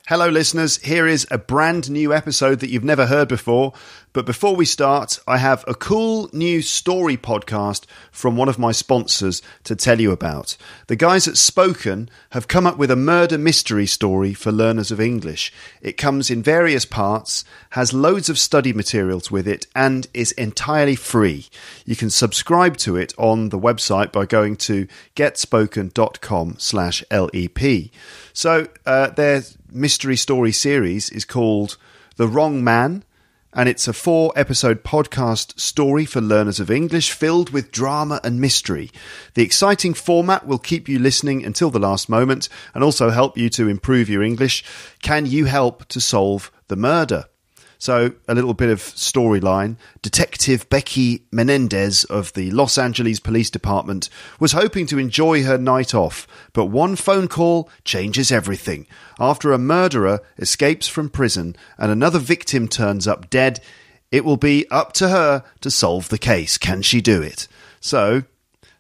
Hello listeners, here is a brand new episode that you've never heard before. But before we start, I have a cool new story podcast from one of my sponsors to tell you about. The guys at Spoken have come up with a murder mystery story for learners of English. It comes in various parts, has loads of study materials with it, and is entirely free. You can subscribe to it on the website by going to getspoken.com/LEP. So their mystery story series is called The Wrong Man, and it's a 4-episode podcast story for learners of English filled with drama and mystery. The exciting format will keep you listening until the last moment and also help you to improve your English. Can you help to solve the murder? So, a little bit of storyline. Detective Becky Menendez of the Los Angeles Police Department was hoping to enjoy her night off, but one phone call changes everything. After a murderer escapes from prison and another victim turns up dead, it will be up to her to solve the case. Can she do it? So,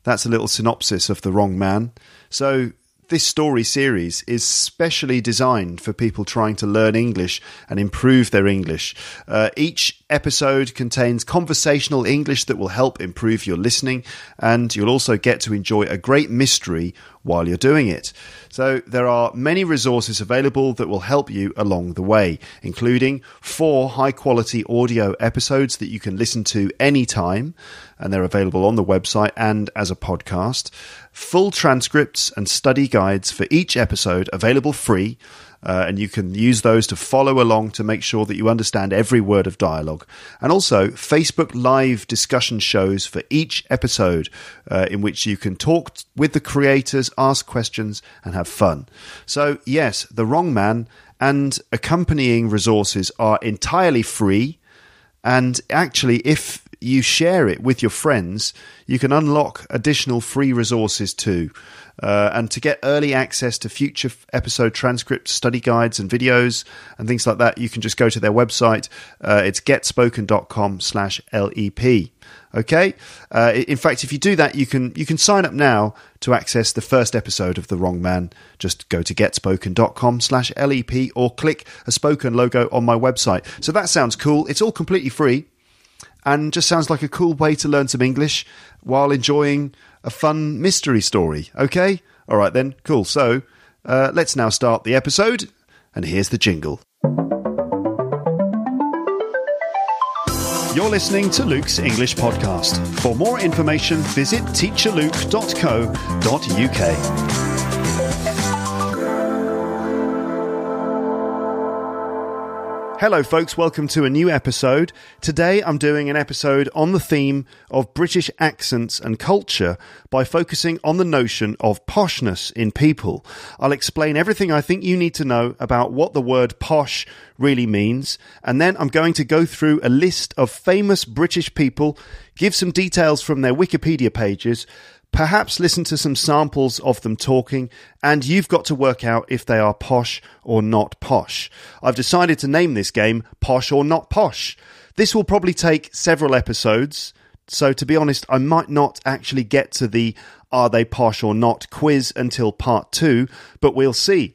that's a little synopsis of The Wrong Man. So, this story series is specially designed for people trying to learn English and improve their English. Each episode contains conversational English that will help improve your listening, and you'll also get to enjoy a great mystery while you're doing it. So there are many resources available that will help you along the way, including 4 high-quality audio episodes that you can listen to anytime, and they're available on the website and as a podcast. Full transcripts and study guides for each episode available free, and you can use those to follow along to make sure that you understand every word of dialogue. And also Facebook Live discussion shows for each episode in which you can talk with the creators, ask questions and have fun. So yes, The Wrong Man and accompanying resources are entirely free. And actually, if you share it with your friends, you can unlock additional free resources too. And to get early access to future episode transcripts, study guides and videos and things like that, you can just go to their website. It's getspoken.com/LEP. Okay? In fact, if you do that, you can sign up now to access the first episode of The Wrong Man. Just go to getspoken.com/LEP or click a Spoken logo on my website. So that sounds cool. It's all completely free and just sounds like a cool way to learn some English while enjoying a fun mystery story. Okay? All right then. Cool. So let's now start the episode, and here's the jingle. You're listening to Luke's English Podcast. For more information, visit teacherluke.co.uk. Hello folks, welcome to a new episode. Today I'm doing an episode on the theme of British accents and culture by focusing on the notion of poshness in people. I'll explain everything I think you need to know about what the word posh really means, and then I'm going to go through a list of famous British people, give some details from their Wikipedia pages, perhaps listen to some samples of them talking, and you've got to work out if they are posh or not posh. I've decided to name this game Posh or Not Posh. This will probably take several episodes, so to be honest, I might not actually get to the Are They Posh or Not quiz until part 2, but we'll see.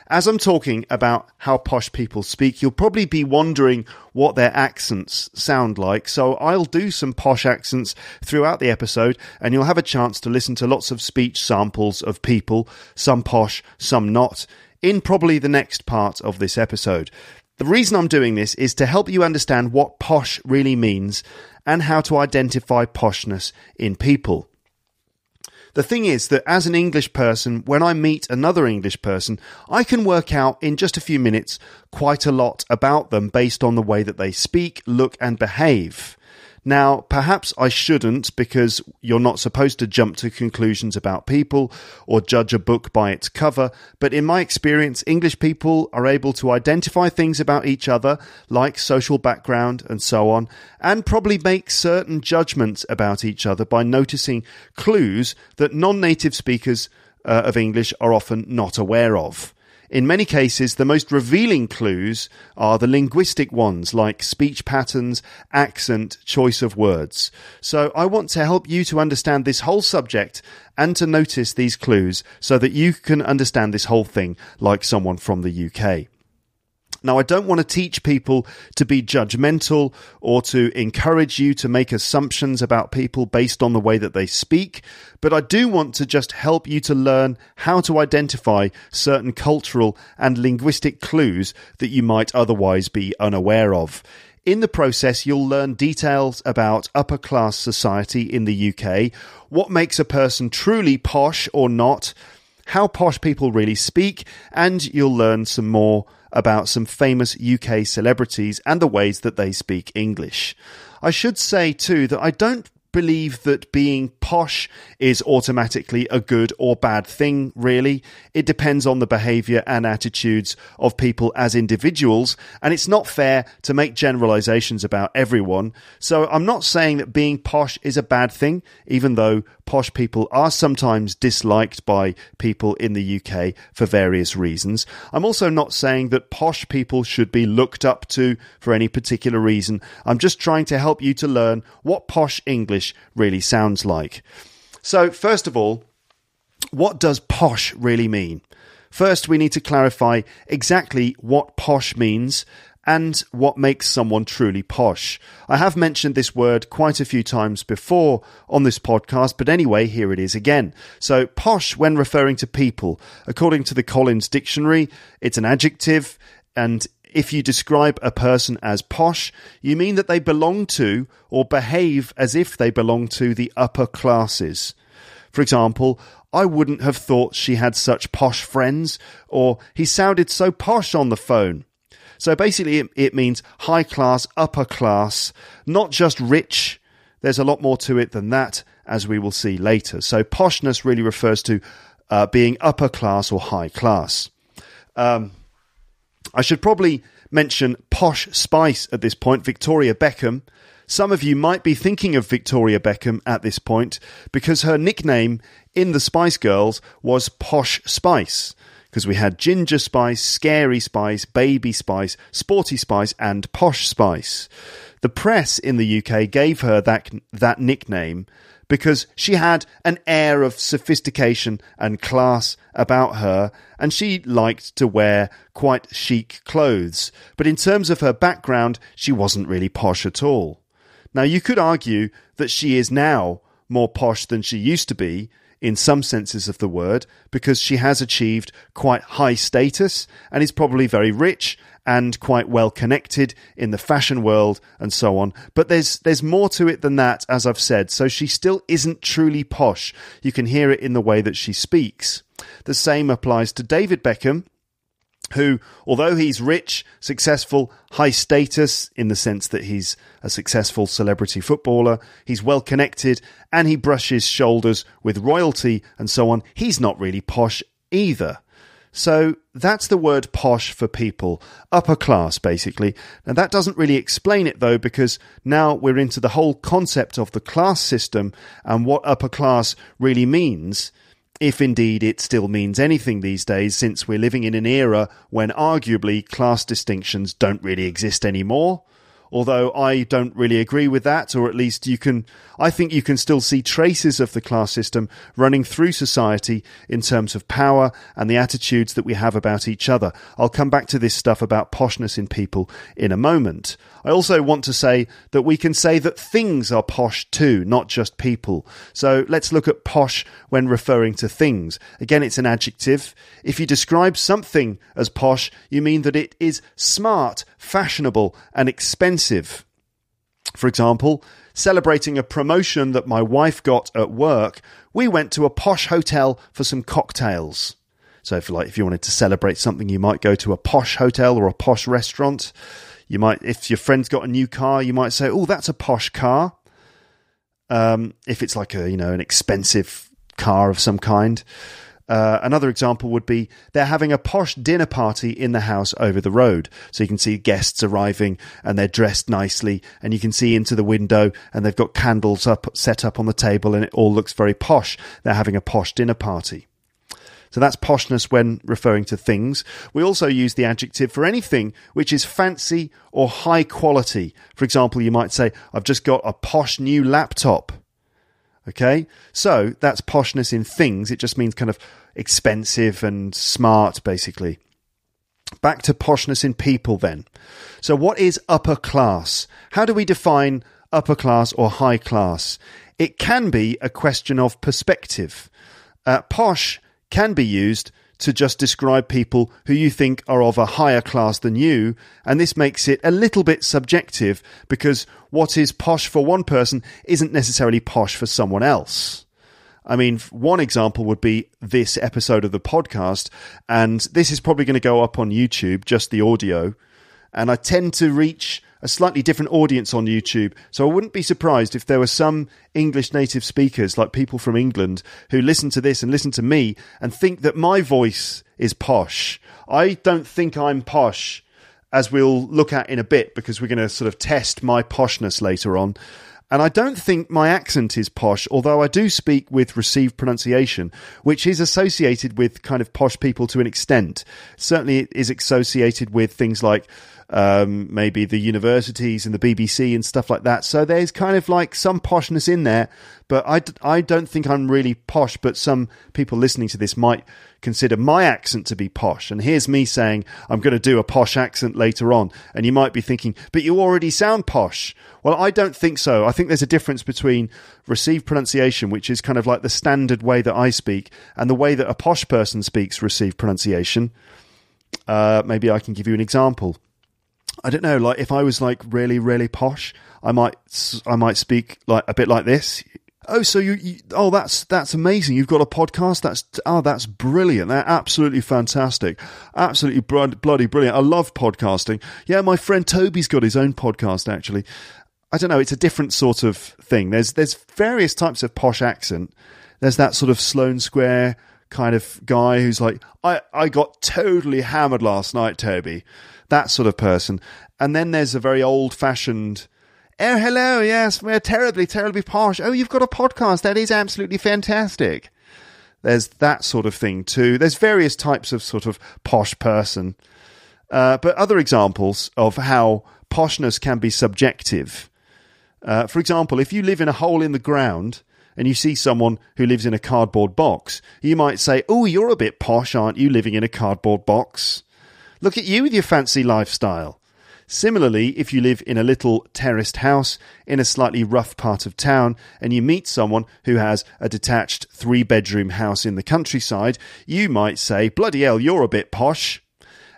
As I'm talking about how posh people speak, you'll probably be wondering what their accents sound like. So I'll do some posh accents throughout the episode, and you'll have a chance to listen to lots of speech samples of people, some posh, some not, in probably the next part of this episode. The reason I'm doing this is to help you understand what posh really means and how to identify poshness in people. The thing is that as an English person, when I meet another English person, I can work out in just a few minutes quite a lot about them based on the way that they speak, look and behave. Now, perhaps I shouldn't, because you're not supposed to jump to conclusions about people or judge a book by its cover, but in my experience, English people are able to identify things about each other, like social background and so on, and probably make certain judgments about each other by noticing clues that non-native speakers of English are often not aware of. In many cases, the most revealing clues are the linguistic ones, like speech patterns, accent, choice of words. So I want to help you to understand this whole subject and to notice these clues so that you can understand this whole thing like someone from the UK. Now, I don't want to teach people to be judgmental or to encourage you to make assumptions about people based on the way that they speak, but I do want to just help you to learn how to identify certain cultural and linguistic clues that you might otherwise be unaware of. In the process, you'll learn details about upper class society in the UK, what makes a person truly posh or not, how posh people really speak, and you'll learn some more about some famous UK celebrities and the ways that they speak English. I should say too that I don't believe that being posh is automatically a good or bad thing, really. It depends on the behaviour and attitudes of people as individuals, and it's not fair to make generalisations about everyone. So I'm not saying that being posh is a bad thing, even though posh people are sometimes disliked by people in the UK for various reasons. I'm also not saying that posh people should be looked up to for any particular reason. I'm just trying to help you to learn what posh English really sounds like. So, first of all, what does posh really mean? First, we need to clarify exactly what posh means and what makes someone truly posh. I have mentioned this word quite a few times before on this podcast, but anyway, here it is again. So, posh, when referring to people, according to the Collins Dictionary, it's an adjective, and if you describe a person as posh, you mean that they belong to or behave as if they belong to the upper classes. For example, I wouldn't have thought she had such posh friends, or he sounded so posh on the phone. So basically it means high class, upper class, not just rich. There's a lot more to it than that, as we will see later. So poshness really refers to being upper class or high class. I should probably mention Posh Spice at this point, Victoria Beckham. Some of you might be thinking of Victoria Beckham at this point because her nickname in the Spice Girls was Posh Spice, because we had Ginger Spice, Scary Spice, Baby Spice, Sporty Spice and Posh Spice. The press in the UK gave her that nickname because she had an air of sophistication and class about her, and she liked to wear quite chic clothes. But in terms of her background, she wasn't really posh at all. Now, you could argue that she is now more posh than she used to be, in some senses of the word, because she has achieved quite high status and is probably very rich and quite well connected in the fashion world and so on. But there's more to it than that, as I've said. So she still isn't truly posh. You can hear it in the way that she speaks. The same applies to David Beckham, who, although he's rich, successful, high status in the sense that he's a successful celebrity footballer, he's well connected, and he brushes shoulders with royalty and so on, he's not really posh either. So that's the word posh for people, upper class basically. Now that doesn't really explain it though, because now we're into the whole concept of the class system and what upper class really means, if indeed it still means anything these days, since we're living in an era when arguably class distinctions don't really exist anymore. Although I don't really agree with that, or at least I think you can still see traces of the class system running through society in terms of power and the attitudes that we have about each other. I'll come back to this stuff about poshness in people in a moment. I also want to say that we can say that things are posh too, not just people. So let's look at posh when referring to things. Again, it's an adjective. If you describe something as posh, you mean that it is smart, fashionable, and expensive. For example, celebrating a promotion that my wife got at work, we went to a posh hotel for some cocktails. So if you wanted to celebrate something, you might go to a posh hotel or a posh restaurant. You might, if your friend's got a new car, you might say, "Oh, that's a posh car." If it's like an expensive car of some kind. Another example would be they're having a posh dinner party in the house over the road. So you can see guests arriving and they're dressed nicely, and you can see into the window and they've got candles set up on the table, and it all looks very posh. They're having a posh dinner party. So that's poshness when referring to things. We also use the adjective for anything which is fancy or high quality. For example, you might say, "I've just got a posh new laptop." Okay, so that's poshness in things. It just means kind of expensive and smart, basically. Back to poshness in people then. So what is upper class? How do we define upper class or high class? It can be a question of perspective. Posh can be used to just describe people who you think are of a higher class than you, and this makes it a little bit subjective because what is posh for one person isn't necessarily posh for someone else. I mean, one example would be this episode of the podcast, and this is probably going to go up on YouTube, just the audio, and I tend to reach a slightly different audience on YouTube, so I wouldn't be surprised if there were some English native speakers, like people from England, who listen to this and listen to me and think that my voice is posh. I don't think I'm posh, as we'll look at in a bit, because we're going to sort of test my poshness later on. And I don't think my accent is posh, although I do speak with received pronunciation, which is associated with kind of posh people to an extent. Certainly it is associated with things like maybe the universities and the BBC and stuff like that. So there's kind of like some poshness in there, but I don't think I'm really posh, but some people listening to this might consider my accent to be posh. And here's me saying I'm going to do a posh accent later on, and you might be thinking, but you already sound posh. Well, I don't think so. I think there's a difference between received pronunciation, which is kind of like the standard way that I speak, and the way that a posh person speaks received pronunciation. Maybe I can give you an example. I don't know, like if I was like really, really posh, I might speak like a bit like this. Oh, so that's amazing. You've got a podcast. That's brilliant. That's absolutely fantastic. Absolutely bloody brilliant. I love podcasting. Yeah, my friend Toby's got his own podcast actually. I don't know. It's a different sort of thing. There's various types of posh accent. There's that sort of Sloane Square kind of guy who's like, I got totally hammered last night, Toby. That sort of person. And then there's a very old-fashioned, oh, hello, yes, we're terribly, terribly posh. Oh, you've got a podcast. That is absolutely fantastic. There's that sort of thing too. There's various types of sort of posh person. But other examples of how poshness can be subjective. For example, if you live in a hole in the ground and you see someone who lives in a cardboard box, you might say, oh, you're a bit posh, aren't you, living in a cardboard box? Look at you with your fancy lifestyle. Similarly, if you live in a little terraced house in a slightly rough part of town and you meet someone who has a detached 3-bedroom house in the countryside, you might say, bloody hell, you're a bit posh.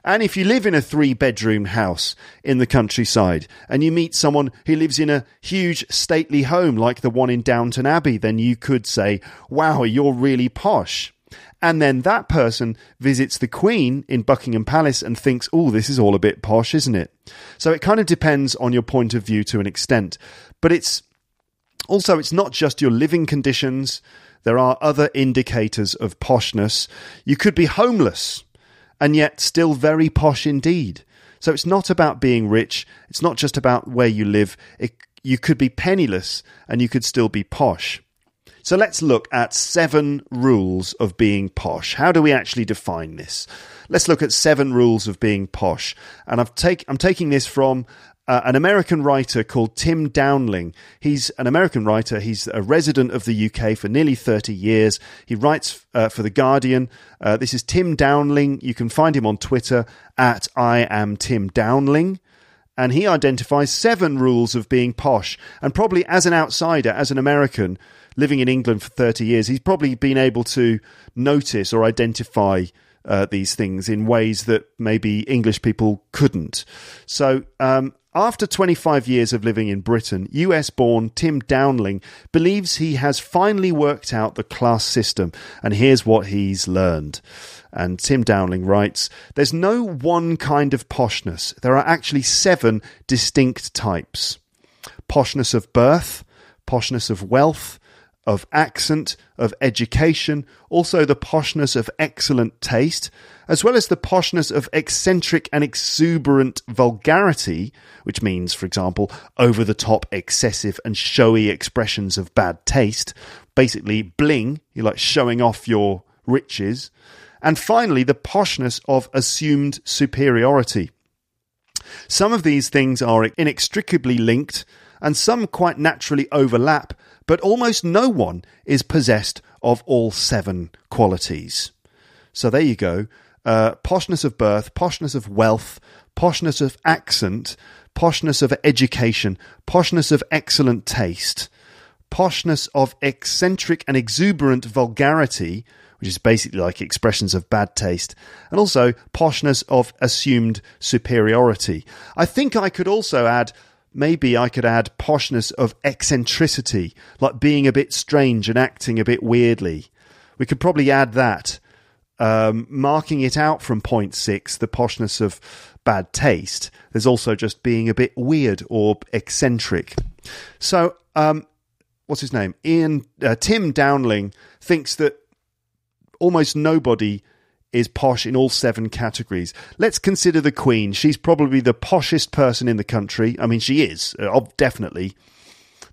And if you live in a 3-bedroom house in the countryside and you meet someone who lives in a huge stately home like the one in Downton Abbey, then you could say, wow, you're really posh. And then that person visits the Queen in Buckingham Palace and thinks, oh, this is all a bit posh, isn't it? So it kind of depends on your point of view to an extent. But it's not just your living conditions. There are other indicators of poshness. You could be homeless and yet still very posh indeed. So it's not about being rich. It's not just about where you live. You could be penniless and you could still be posh. So let's look at 7 rules of being posh. How do we actually define this? Let's look at 7 rules of being posh. And I'm taking this from an American writer called Tim Dowling. He's an American writer. He's a resident of the UK for nearly 30 years. He writes for The Guardian. This is Tim Dowling. You can find him on Twitter at I am Tim Dowling. And he identifies 7 rules of being posh. And probably as an outsider, as an American, living in England for 30 years, he's probably been able to notice or identify these things in ways that maybe English people couldn't. So after 25 years of living in Britain, US-born Tim Dowling believes he has finally worked out the class system, and here's what he's learned. And Tim Dowling writes, there's no one kind of poshness. There are actually 7 distinct types. Poshness of birth, poshness of wealth, of accent, of education, also the poshness of excellent taste, as well as the poshness of eccentric and exuberant vulgarity, which means, for example, over-the-top, excessive and showy expressions of bad taste, basically bling, you're like showing off your riches, and finally the poshness of assumed superiority. Some of these things are inextricably linked, and some quite naturally overlap, but almost no one is possessed of all 7 qualities. So there you go. poshness of birth, poshness of wealth, poshness of accent, poshness of education, poshness of excellent taste, poshness of eccentric and exuberant vulgarity, which is basically like expressions of bad taste, and also poshness of assumed superiority. I think I could also add, maybe I could add poshness of eccentricity, like being a bit strange and acting a bit weirdly. We could probably add that, marking it out from point 6, the poshness of bad taste. There's also just being a bit weird or eccentric. So, what's his name? Tim Dowling thinks that almost nobody is posh in all 7 categories. Let's consider the Queen. She's probably the poshest person in the country. I mean, she is, definitely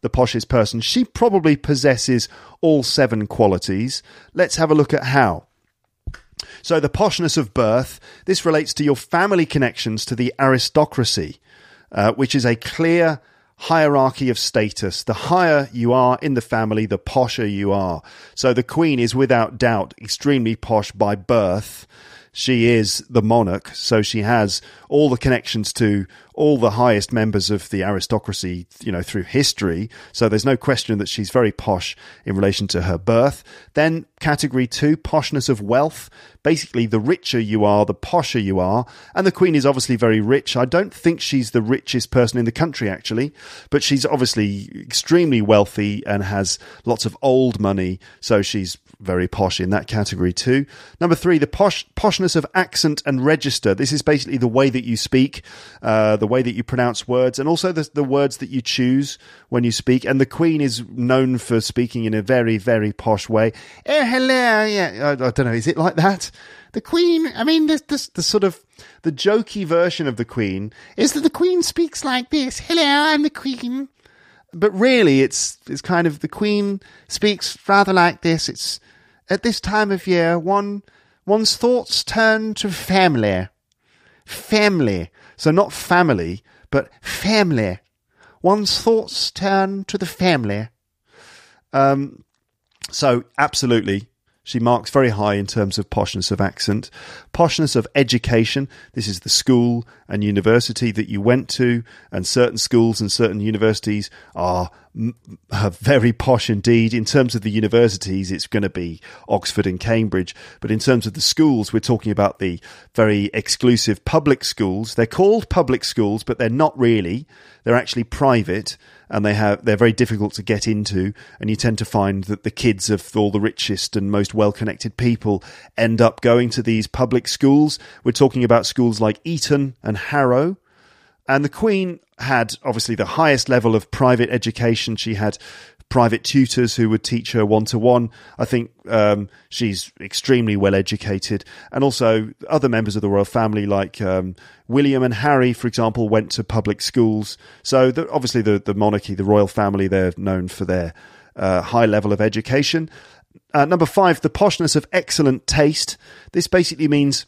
the poshest person. She probably possesses all 7 qualities. Let's have a look at how. So the poshness of birth, this relates to your family connections to the aristocracy, which is a clear hierarchy of status. The higher you are in the family, the posher you are. So the Queen is without doubt extremely posh by birth. She is the monarch, so she has all the connections to all the highest members of the aristocracy, through history. So there's no question that she's very posh in relation to her birth. Then category 2, poshness of wealth. Basically, the richer you are, the posher you are. And the Queen is obviously very rich. I don't think she's the richest person in the country, actually, but she's obviously extremely wealthy and has lots of old money. So she's very posh in that category too. Number 3, the poshness of accent and register. This is basically the way that you speak, the way that you pronounce words, and also the words that you choose when you speak. And the Queen is known for speaking in a very, very posh way. Oh, hello. Yeah, I don't know. Is it like that? The Queen, I mean, the sort of the jokey version of the Queen is that the Queen speaks like this. Hello, I'm the Queen. But really, it's kind of the Queen speaks rather like this. It's at this time of year, one's thoughts turn to family. Family. So not family, but family. One's thoughts turn to the family. So absolutely, she marks very high in terms of poshness of accent. Poshness of education. This is the school and university that you went to, and certain schools and certain universities are very posh indeed. In terms of the universities, it's going to be Oxford and Cambridge. But in terms of the schools, we're talking about the very exclusive public schools. They're called public schools, but they're not really. They're actually private, and they're very difficult to get into, and you tend to find that the kids of all the richest and most well-connected people end up going to these public schools. We're talking about schools like Eton and Harrow. And the Queen had obviously the highest level of private education. She had private tutors who would teach her one-to-one. I think she's extremely well educated. And also other members of the royal family like William and Harry, for example, went to public schools. So obviously the monarchy, the royal family, they're known for their high level of education. Number 5, the poshness of excellent taste. This basically means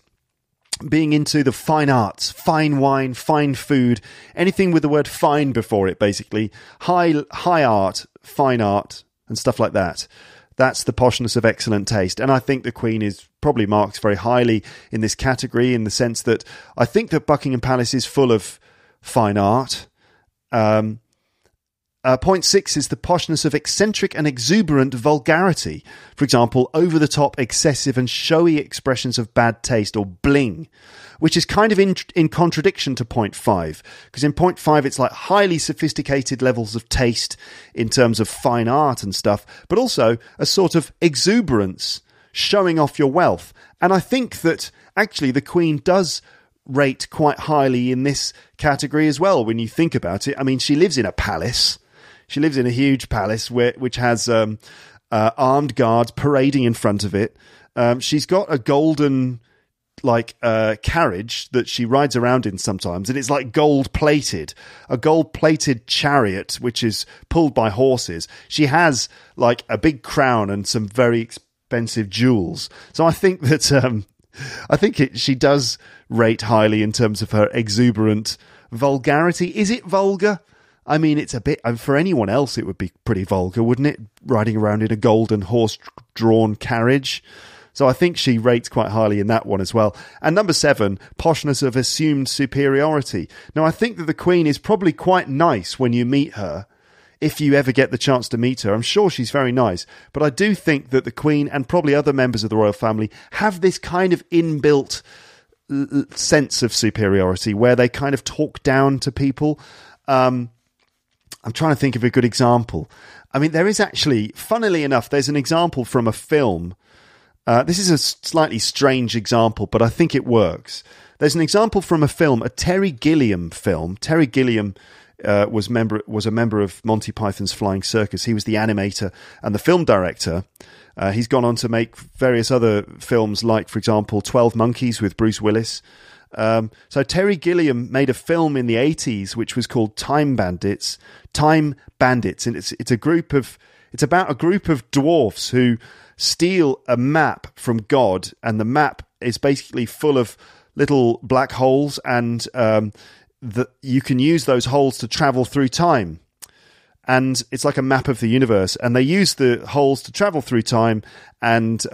being into the fine arts, fine wine, fine food, anything with the word fine before it, basically. High art, fine art, and stuff like that. That's the poshness of excellent taste. And I think the Queen is probably marked very highly in this category, in the sense that I think that Buckingham Palace is full of fine art. Point 6 is the poshness of eccentric and exuberant vulgarity. For example, over-the-top, excessive and showy expressions of bad taste or bling, which is kind of in contradiction to point 5. Because in point 5, it's like highly sophisticated levels of taste in terms of fine art and stuff, but also a sort of exuberance, showing off your wealth. And I think that actually the Queen does rate quite highly in this category as well, when you think about it. I mean, she lives in a palace. She lives in a huge palace which has armed guards parading in front of it. She's got a golden carriage that she rides around in sometimes, and it's like gold-plated. A gold-plated chariot which is pulled by horses. She has like a big crown and some very expensive jewels. So I think that she does rate highly in terms of her exuberant vulgarity. Is it vulgar? I mean, it's a bit, for anyone else, it would be pretty vulgar, wouldn't it? Riding around in a golden horse-drawn carriage. So I think she rates quite highly in that one as well. And number 7, poshness of assumed superiority. Now, I think that the Queen is probably quite nice when you meet her, if you ever get the chance to meet her. I'm sure she's very nice. But I do think that the Queen and probably other members of the royal family have this kind of inbuilt sense of superiority where they kind of talk down to people. I'm trying to think of a good example. I mean, there is actually, funnily enough, there's an example from a film. This is a slightly strange example, but I think it works. There's an example from a film, a Terry Gilliam film. Terry Gilliam was a member of Monty Python's Flying Circus. He was the animator and the film director. He's gone on to make various other films like, for example, 12 Monkeys with Bruce Willis. So Terry Gilliam made a film in the 80s which was called Time Bandits. And it's about a group of dwarfs who steal a map from God, and the map is basically full of little black holes, and you can use those holes to travel through time. And it's like a map of the universe, and they use the holes to travel through time and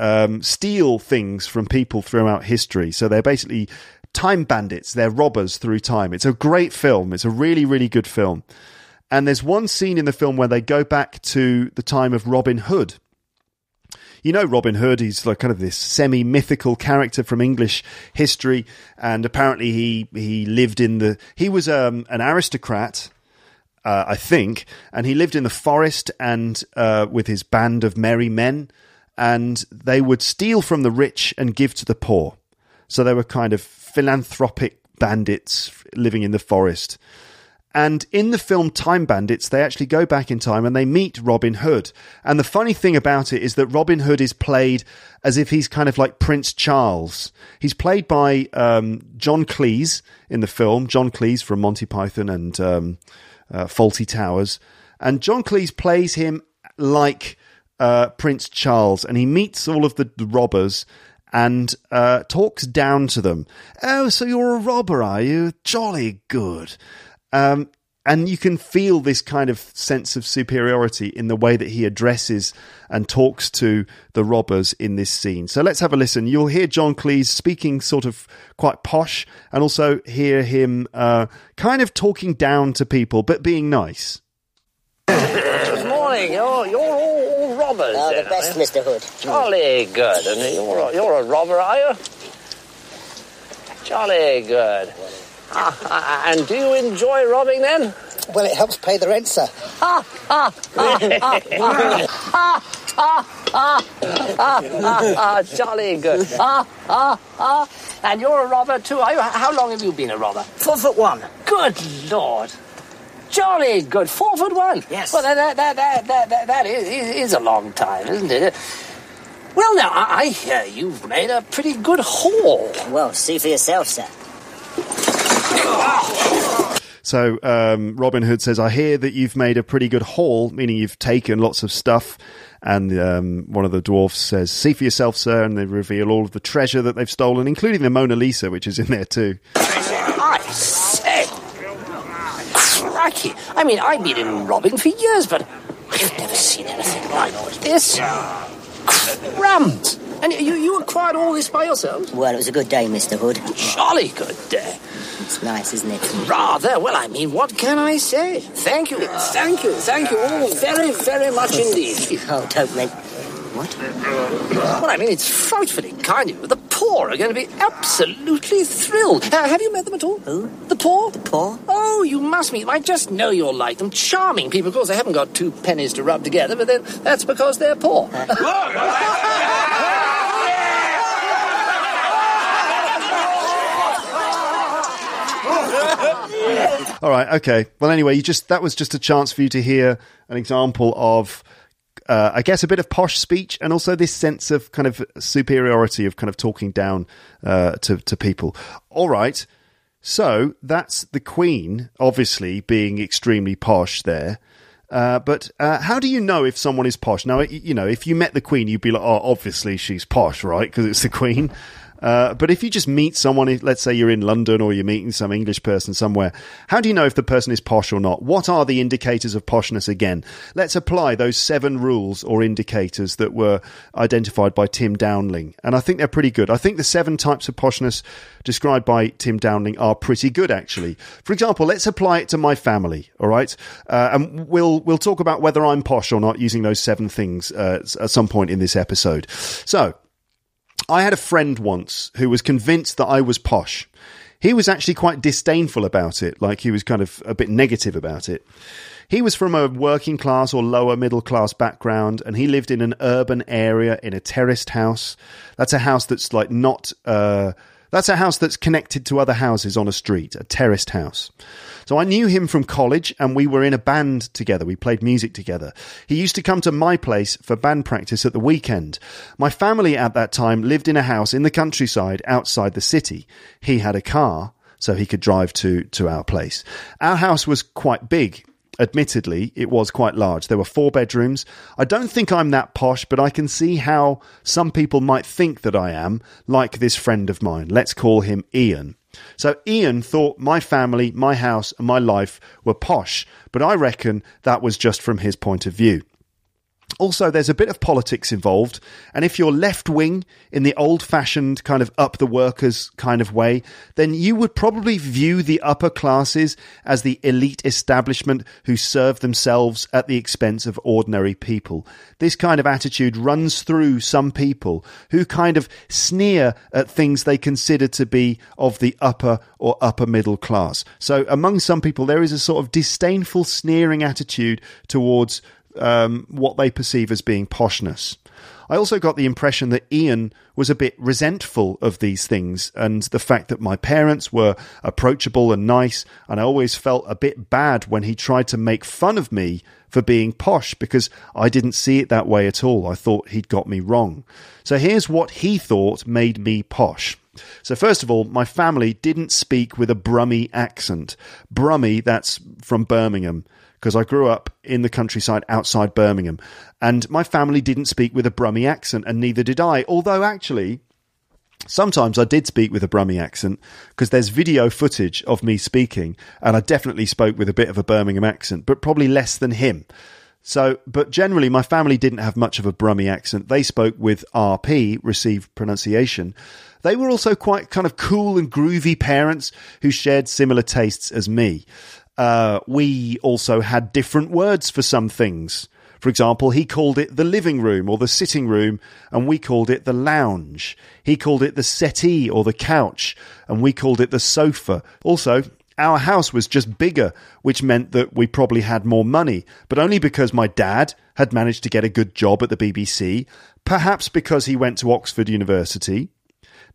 steal things from people throughout history. So they're basically time bandits. They're robbers through time. It's a great film. It's a really, really good film. And there's one scene in the film where they go back to the time of Robin Hood. You know Robin Hood, he's like kind of this semi-mythical character from English history, and apparently he was an aristocrat, I think, and he lived in the forest and with his band of merry men, and they would steal from the rich and give to the poor. So they were kind of philanthropic bandits living in the forest. And in the film Time Bandits, they actually go back in time and they meet Robin Hood. And the funny thing about it is that Robin Hood is played as if he's kind of like Prince Charles. He's played by John Cleese in the film, John Cleese from Monty Python and Fawlty Towers. And John Cleese plays him like Prince Charles, and he meets all of the robbers and talks down to them. "Oh, so you're a robber, are you? Jolly good." And you can feel this kind of sense of superiority in the way that he addresses and talks to the robbers in this scene. So let's have a listen. You'll hear John Cleese speaking sort of quite posh, and also hear him kind of talking down to people, but being nice. Good morning. You're all robbers. Oh, the best, Mr. Hood. Jolly good. And you're a robber, are you? Jolly good. And do you enjoy robbing then? Well, it helps pay the rent, sir. Jolly good. And you're a robber too, are you? How long have you been a robber? 4'1". Good Lord. Jolly good. 4'1". Yes. Well, that is a long time, isn't it? Well, now, I hear you've made a pretty good haul. Well, see for yourself, sir. So Robin Hood says, "I hear that you've made a pretty good haul," meaning you've taken lots of stuff. And one of the dwarfs says, "See for yourself, sir," and they reveal all of the treasure that they've stolen, including the Mona Lisa, which is in there too. I say, crikey. I mean, I've been in robbing for years, but I've never seen anything like this. Crumbs. And you acquired all this by yourselves? Well, it was a good day, Mr. Hood. Jolly good day. It's nice, isn't it? Rather. Well, I mean, what can I say? Thank you all very, very much indeed. Oh, don't mention... What? Well, I mean, it's frightfully kind of you. The poor are going to be absolutely thrilled. Have you met them at all? Who? The poor? The poor? Oh, you must meet them. I just know you'll like them. Charming people. Of course, they haven't got 2 pennies to rub together, but then that's because they're poor. All right, okay. Well, anyway, that was just a chance for you to hear an example of, I guess, a bit of posh speech, and also this sense of kind of superiority of kind of talking down to people. All right, so that's the Queen, obviously being extremely posh there. But how do you know if someone is posh? Now, you know, if you met the Queen, you'd be like, "Oh, obviously she's posh, right? Because it's the Queen." But if you just meet someone, let's say you're in London or you're meeting some English person somewhere, how do you know if the person is posh or not? What are the indicators of poshness again? Let's apply those 7 rules or indicators that were identified by Tim Dowling. And I think they're pretty good. I think the 7 types of poshness described by Tim Dowling are pretty good, actually. For example, let's apply it to my family, all right? And we'll talk about whether I'm posh or not using those 7 things at some point in this episode. So, I had a friend once who was convinced that I was posh. He was actually quite disdainful about it, like he was kind of a bit negative about it. He was from a working class or lower middle class background, and he lived in an urban area in a terraced house. That's a house that's like not... That's a house that's connected to other houses on a street, a terraced house. So I knew him from college, and we were in a band together. We played music together. He used to come to my place for band practice at the weekend. My family at that time lived in a house in the countryside outside the city. He had a car, so he could drive to our place. Our house was quite big. Admittedly, it was quite large. There were 4 bedrooms. I don't think I'm that posh, but I can see how some people might think that I am, like this friend of mine. Let's call him Ian. So Ian thought my family, my house, and my life were posh, but I reckon that was just from his point of view. Also, there's a bit of politics involved, and if you're left-wing in the old-fashioned kind of up-the-workers kind of way, then you would probably view the upper classes as the elite establishment who serve themselves at the expense of ordinary people. This kind of attitude runs through some people who kind of sneer at things they consider to be of the upper or upper middle class. So among some people, there is a sort of disdainful, sneering attitude towards what they perceive as being poshness. I also got the impression that Ian was a bit resentful of these things and the fact that my parents were approachable and nice, and I always felt a bit bad when he tried to make fun of me for being posh because I didn't see it that way at all. I thought he'd got me wrong. So here's what he thought made me posh. So first of all, my family didn't speak with a Brummie accent. Brummie, that's from Birmingham, because I grew up in the countryside outside Birmingham, and my family didn't speak with a Brummie accent, and neither did I. Although, actually, sometimes I did speak with a Brummie accent, because there's video footage of me speaking, and I definitely spoke with a bit of a Birmingham accent, but probably less than him. So, but generally, my family didn't have much of a Brummie accent. They spoke with RP, received pronunciation. They were also quite kind of cool and groovy parents who shared similar tastes as me. We also had different words for some things. For example, he called it the living room or the sitting room, and we called it the lounge. He called it the settee or the couch, and we called it the sofa. Also, our house was just bigger, which meant that we probably had more money, but only because my dad had managed to get a good job at the BBC, perhaps because he went to Oxford University.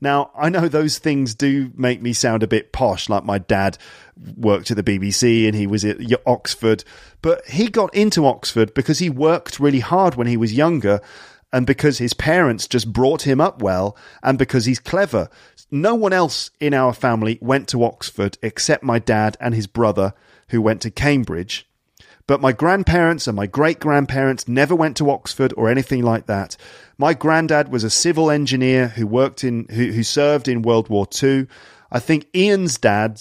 Now, I know those things do make me sound a bit posh, like my dad worked at the BBC and he was at Oxford, but he got into Oxford because he worked really hard when he was younger and because his parents just brought him up well and because he's clever. No one else in our family went to Oxford except my dad and his brother, who went to Cambridge. But my grandparents and my great-grandparents never went to Oxford or anything like that. My granddad was a civil engineer who served in World War II. I think Ian's dad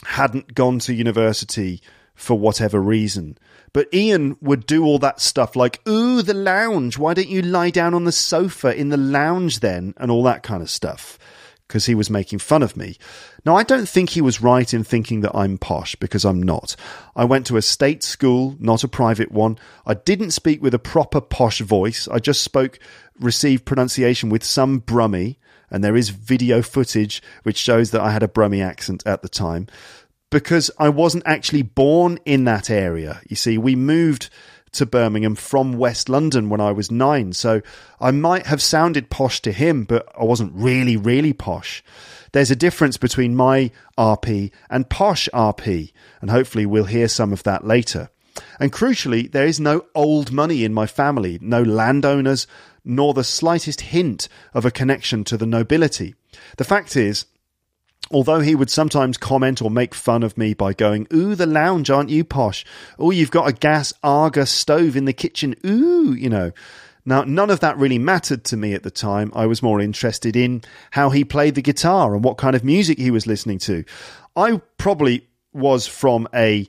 hadn't gone to university for whatever reason. But Ian would do all that stuff like, ooh, the lounge, why don't you lie down on the sofa in the lounge then? And all that kind of stuff, because he was making fun of me. Now, I don't think he was right in thinking that I'm posh, because I'm not. I went to a state school, not a private one. I didn't speak with a proper posh voice. I just received pronunciation with some Brummie, and there is video footage which shows that I had a Brummie accent at the time, because I wasn't actually born in that area. You see, we moved to Birmingham from West London when I was 9, so I might have sounded posh to him, but I wasn't really, really posh. There's a difference between my RP and posh RP, and hopefully we'll hear some of that later. And crucially, there is no old money in my family, no landowners, nor the slightest hint of a connection to the nobility. The fact is, although he would sometimes comment or make fun of me by going, ooh, the lounge, aren't you posh? Oh, you've got a gas Argus stove in the kitchen. Ooh, Now, none of that really mattered to me at the time. I was more interested in how he played the guitar and what kind of music he was listening to. I probably was from a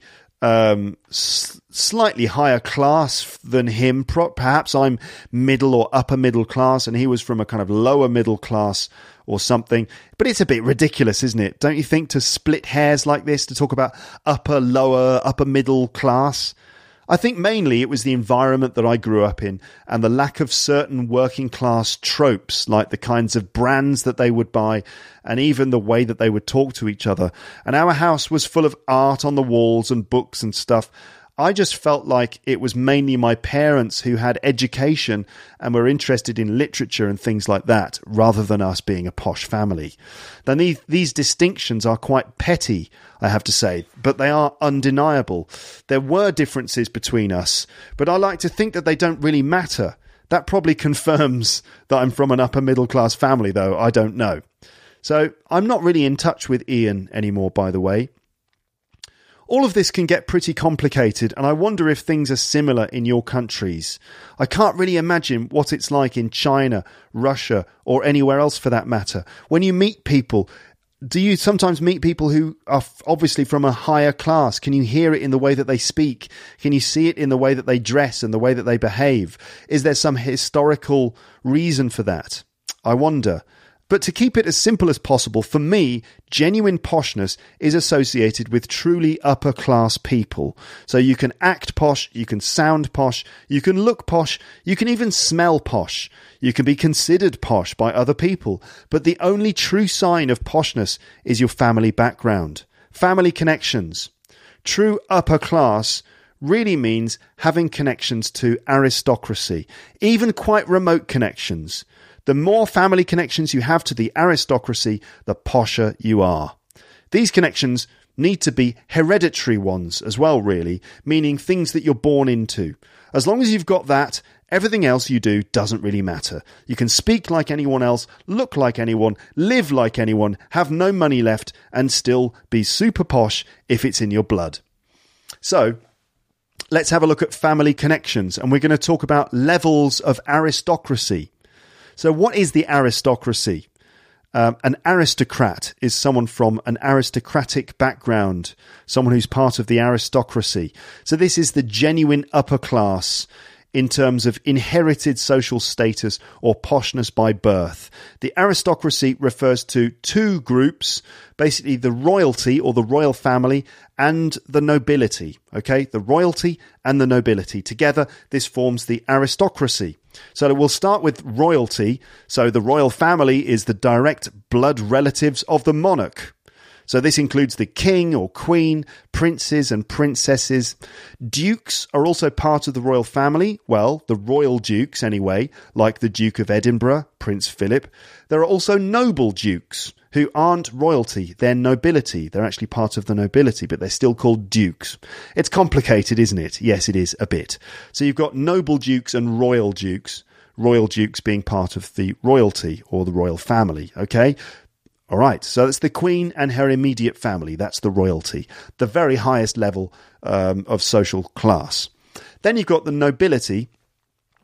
slightly higher class than him. Perhaps I'm middle or upper middle class, and he was from a kind of lower middle class or something. But it's a bit ridiculous, isn't it? Don't you think, to split hairs like this, to talk about upper, lower, upper middle class? I think mainly it was the environment that I grew up in and the lack of certain working class tropes, like the kinds of brands that they would buy and even the way that they would talk to each other. And our house was full of art on the walls and books and stuff. I just felt like it was mainly my parents who had education and were interested in literature and things like that, rather than us being a posh family. Then these distinctions are quite petty, I have to say, but they are undeniable. There were differences between us, but I like to think that they don't really matter. That probably confirms that I'm from an upper middle class family, though I don't know. So I'm not really in touch with Ian anymore, by the way. All of this can get pretty complicated, and I wonder if things are similar in your countries. I can't really imagine what it's like in China, Russia, or anywhere else for that matter. When you meet people, do you sometimes meet people who are obviously from a higher class? Can you hear it in the way that they speak? Can you see it in the way that they dress and the way that they behave? Is there some historical reason for that? I wonder. But to keep it as simple as possible, for me, genuine poshness is associated with truly upper class people. So you can act posh, you can sound posh, you can look posh, you can even smell posh. You can be considered posh by other people. But the only true sign of poshness is your family background, family connections. True upper class really means having connections to aristocracy, even quite remote connections. The more family connections you have to the aristocracy, the posher you are. These connections need to be hereditary ones as well, really, meaning things that you're born into. As long as you've got that, everything else you do doesn't really matter. You can speak like anyone else, look like anyone, live like anyone, have no money left, and still be super posh if it's in your blood. So, let's have a look at family connections, and we're going to talk about levels of aristocracy. So what is the aristocracy? An aristocrat is someone from an aristocratic background, someone who's part of the aristocracy. So this is the genuine upper class in terms of inherited social status or poshness by birth. The aristocracy refers to two groups, basically the royalty or the royal family and the nobility. Okay, the royalty and the nobility. Together, this forms the aristocracy. So we'll start with royalty. So the royal family is the direct blood relatives of the monarch. So this includes the king or queen, princes and princesses. Dukes are also part of the royal family. Well, the royal dukes anyway, like the Duke of Edinburgh, Prince Philip. There are also noble dukes who aren't royalty. They're nobility. They're actually part of the nobility, but they're still called dukes. It's complicated, isn't it? Yes, it is a bit. So you've got noble dukes and royal dukes being part of the royalty or the royal family, okay? All right, so that's the Queen and her immediate family. That's the royalty, the very highest level of social class. Then you've got the nobility,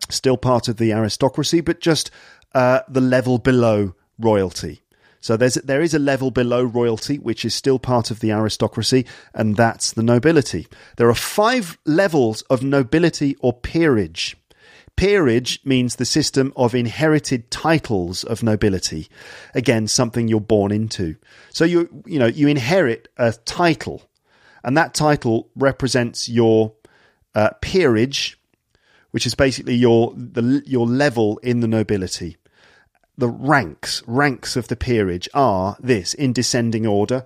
still part of the aristocracy, but just the level below royalty. So there is a level below royalty, which is still part of the aristocracy, and that's the nobility. There are 5 levels of nobility or peerage. Peerage means the system of inherited titles of nobility. Again, something you're born into. So you inherit a title, and that title represents your peerage, which is basically your level in the nobility. The ranks of the peerage are this, in descending order.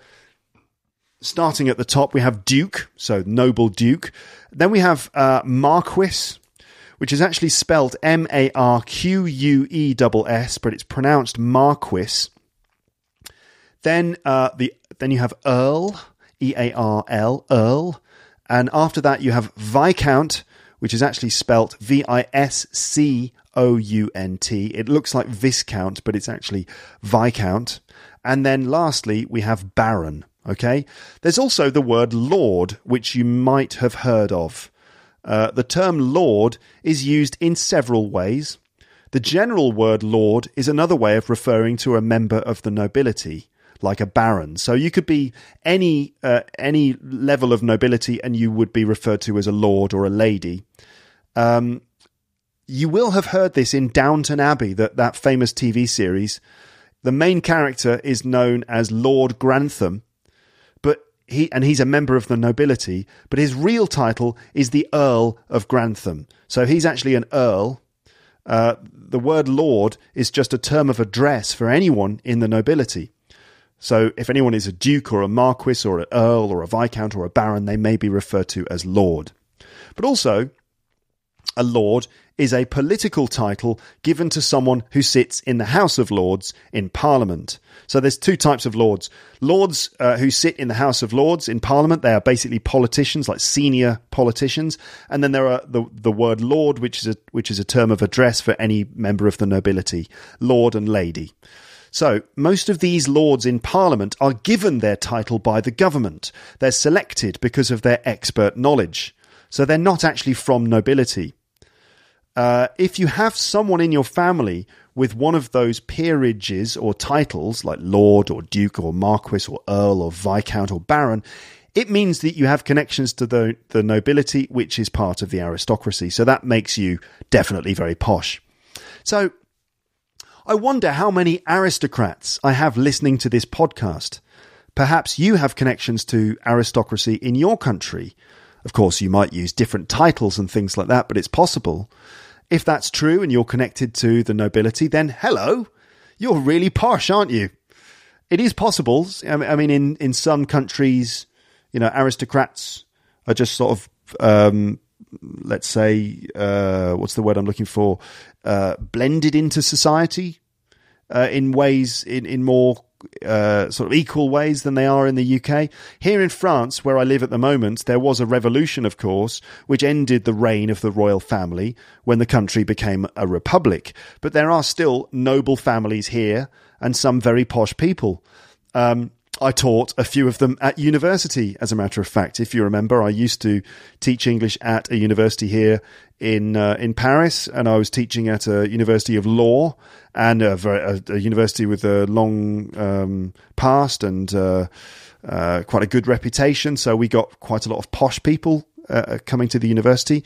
Starting at the top, we have duke, so noble duke. Then we have marquis, which is actually spelled M-A-R-Q-U-E-S-S, but it's pronounced marquis. Then you have Earl, E-A-R-L, Earl. And after that, you have Viscount, which is actually spelt V-I-S-C-O-U-N-T. It looks like Viscount, but it's actually Viscount. And then lastly, we have Baron, okay? There's also the word Lord, which you might have heard of. The term lord is used in several ways. The general word lord is another way of referring to a member of the nobility, like a baron. So you could be any level of nobility and you would be referred to as a lord or a lady. You will have heard this in Downton Abbey, that famous TV series. The main character is known as Lord Grantham, but he's a member of the nobility, but his real title is the Earl of Grantham. So he's actually an Earl. The word lord is just a term of address for anyone in the nobility. So if anyone is a duke or a marquis or an earl or a viscount or a baron, they may be referred to as lord. But also, a lord is a political title given to someone who sits in the House of Lords in Parliament. So there's two types of lords. Lords who sit in the House of Lords in Parliament, they are basically politicians, like senior politicians. And then there are the word lord, which is a term of address for any member of the nobility, lord and lady. So most of these lords in Parliament are given their title by the government. They're selected because of their expert knowledge. So they're not actually from nobility. If you have someone in your family with one of those peerages or titles, like lord or duke or marquis or earl or viscount or baron, it means that you have connections to the nobility, which is part of the aristocracy. So that makes you definitely very posh. So I wonder how many aristocrats I have listening to this podcast. Perhaps you have connections to aristocracy in your country. Of course, you might use different titles and things like that, but it's possible. If that's true and you're connected to the nobility, then hello, you're really posh, aren't you? It is possible. I mean, in some countries, aristocrats are just sort of, let's say, what's the word I'm looking for? Blended into society in ways, in more sort of equal ways than they are in the UK. Here in France, where I live at the moment, there was a revolution, of course, which ended the reign of the royal family when the country became a republic. But there are still noble families here and some very posh people. I taught a few of them at university, as a matter of fact. If you remember, I used to teach English at a university here in Paris, and I was teaching at a university of law and a university with a long past and quite a good reputation. So we got quite a lot of posh people coming to the university.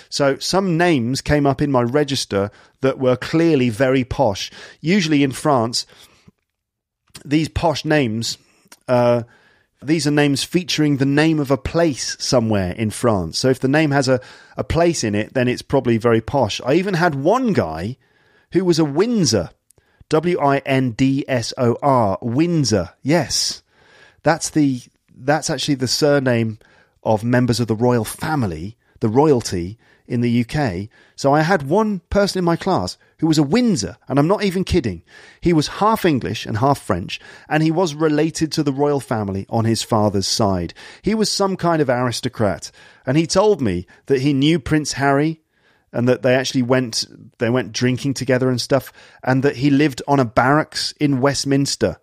So some names came up in my register that were clearly very posh. Usually in France, these posh names... these are names featuring the name of a place somewhere in France. So if the name has a place in it, then it's probably very posh. I even had one guy who was a Windsor. Windsor. Windsor. Yes. That's actually the surname of members of the royal family, the royalty in the UK. So I had one person in my class who was a Windsor, and I'm not even kidding. He was half English and half French, and he was related to the royal family on his father's side. He was some kind of aristocrat, and he told me that he knew Prince Harry, and that they went drinking together and stuff, and that he lived on a barracks in Westminster.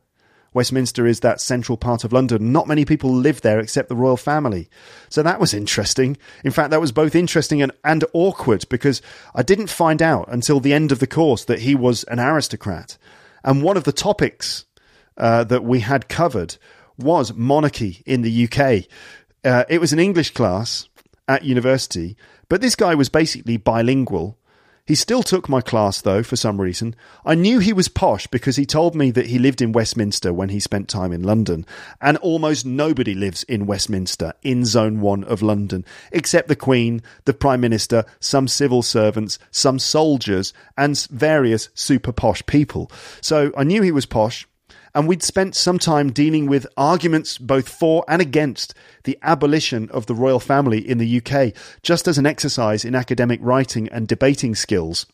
Westminster is that central part of London. Not many people live there except the royal family. So that was interesting. In fact, that was both interesting and awkward, because I didn't find out until the end of the course that he was an aristocrat. And one of the topics that we had covered was monarchy in the UK. It was an English class at university, but this guy was basically bilingual. He still took my class, though, for some reason. I knew he was posh because he told me that he lived in Westminster when he spent time in London. And almost nobody lives in Westminster, in Zone 1 of London, except the Queen, the Prime Minister, some civil servants, some soldiers, and various super posh people. So I knew he was posh. And we'd spent some time dealing with arguments both for and against the abolition of the royal family in the UK, just as an exercise in academic writing and debating skills.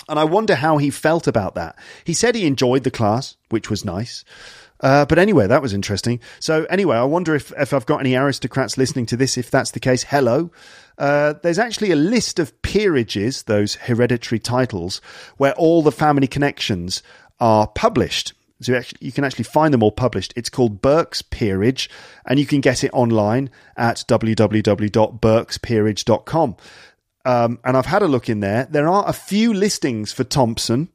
And I wonder how he felt about that. He said he enjoyed the class, which was nice. But anyway, that was interesting. So anyway, I wonder if I've got any aristocrats listening to this. If that's the case, hello. There's actually a list of peerages, those hereditary titles, where all the family connections are published. So you can actually find them all published. It's called Burke's Peerage, and you can get it online at www.burkespeerage.com. And I've had a look in there. There are a few listings for Thompson,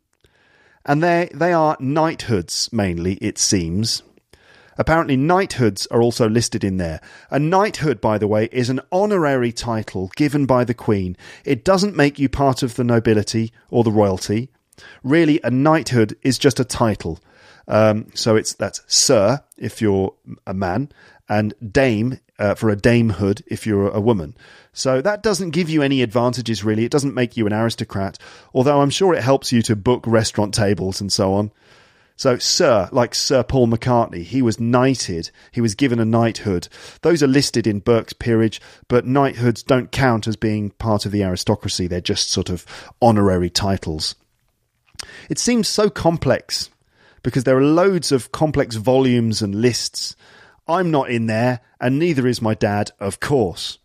and they are knighthoods mainly, it seems. Apparently knighthoods are also listed in there. A knighthood, by the way, is an honorary title given by the Queen. It doesn't make you part of the nobility or the royalty. Really, a knighthood is just a title. So that's Sir if you're a man, and Dame for a damehood if you're a woman. So that doesn't give you any advantages, really. It doesn't make you an aristocrat, although I'm sure it helps you to book restaurant tables and so on. So Sir, like Sir Paul McCartney, he was knighted. He was given a knighthood. Those are listed in Burke's Peerage, but knighthoods don't count as being part of the aristocracy. They're just sort of honorary titles. It seems so complex because there are loads of complex volumes and lists. I'm not in there, and neither is my dad, of course.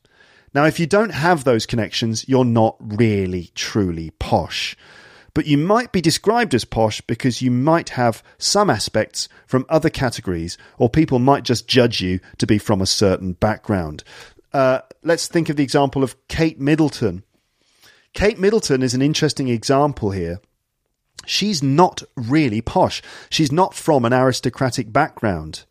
Now, if you don't have those connections, you're not really, truly posh. But you might be described as posh because you might have some aspects from other categories, or people might just judge you to be from a certain background. Let's think of the example of Kate Middleton. Kate Middleton is an interesting example here. She's not really posh. She's not from an aristocratic background.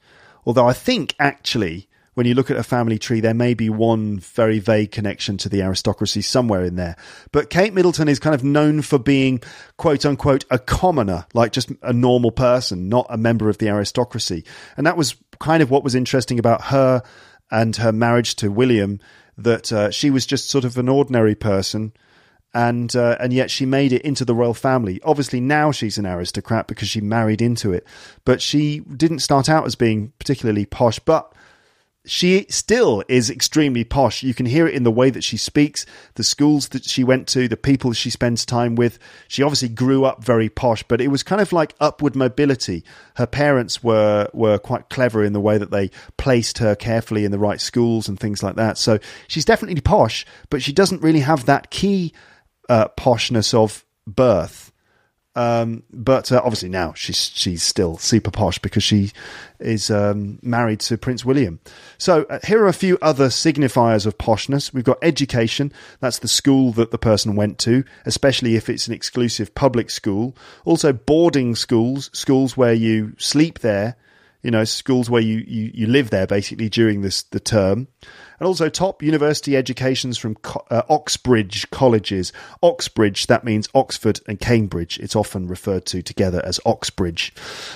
Although I think, actually, when you look at a family tree, there may be one very vague connection to the aristocracy somewhere in there. But Kate Middleton is kind of known for being, quote unquote, a commoner, like just a normal person, not a member of the aristocracy. And that was kind of what was interesting about her and her marriage to William, that she was just sort of an ordinary person. And yet she made it into the royal family. Obviously now she's an aristocrat because she married into it. But she didn't start out as being particularly posh, but she still is extremely posh. You can hear it in the way that she speaks, the schools that she went to, the people she spends time with. She obviously grew up very posh, but it was kind of like upward mobility. Her parents were quite clever in the way that they placed her carefully in the right schools and things like that. So she's definitely posh, but she doesn't really have that key poshness of birth. But obviously now she's still super posh because she is married to Prince William. So here are a few other signifiers of poshness. We've got education. That's the school that the person went to, especially if it's an exclusive public school. Also boarding schools where you sleep there, schools where you live there basically during the term. And also top university educations from Oxbridge colleges. Oxbridge, that means Oxford and Cambridge. It's often referred to together as Oxbridge.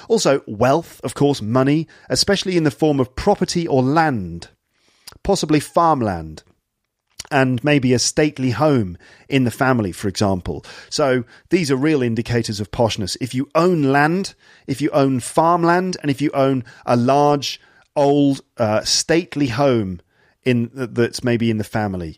Also wealth, of course, money, especially in the form of property or land, possibly farmland, and maybe a stately home in the family, for example. So these are real indicators of poshness. If you own land, if you own farmland, and if you own a large, old, stately home that's maybe in the family.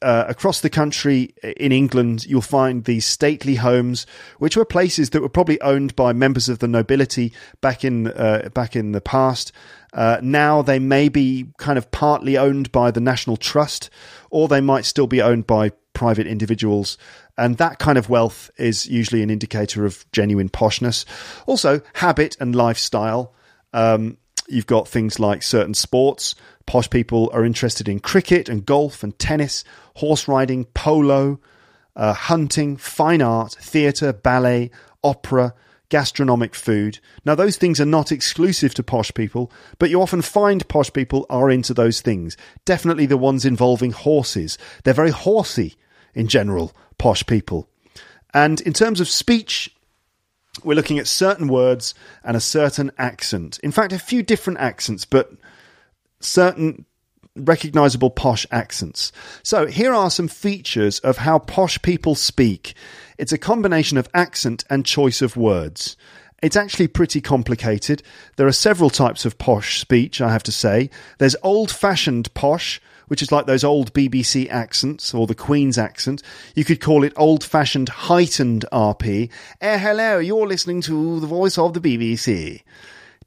Across the country in England, you'll find these stately homes, which were places that were probably owned by members of the nobility back in the past. Now they may be kind of partly owned by the National Trust, or they might still be owned by private individuals. And that kind of wealth is usually an indicator of genuine poshness. Also, habit and lifestyle. You've got things like certain sports. Posh people are interested in cricket and golf and tennis, horse riding, polo, hunting, fine art, theatre, ballet, opera, gastronomic food. Now, those things are not exclusive to posh people, but you often find posh people are into those things. Definitely the ones involving horses. They're very horsey in general, posh people. And in terms of speech, we're looking at certain words and a certain accent. In fact, a few different accents, but certain recognizable posh accents. So here are some features of how posh people speak. It's a combination of accent and choice of words. It's actually pretty complicated. There are several types of posh speech, I have to say. There's old-fashioned posh, which is like those old BBC accents, or the Queen's accent. You could call it old-fashioned heightened RP. Hello, you're listening to the voice of the BBC.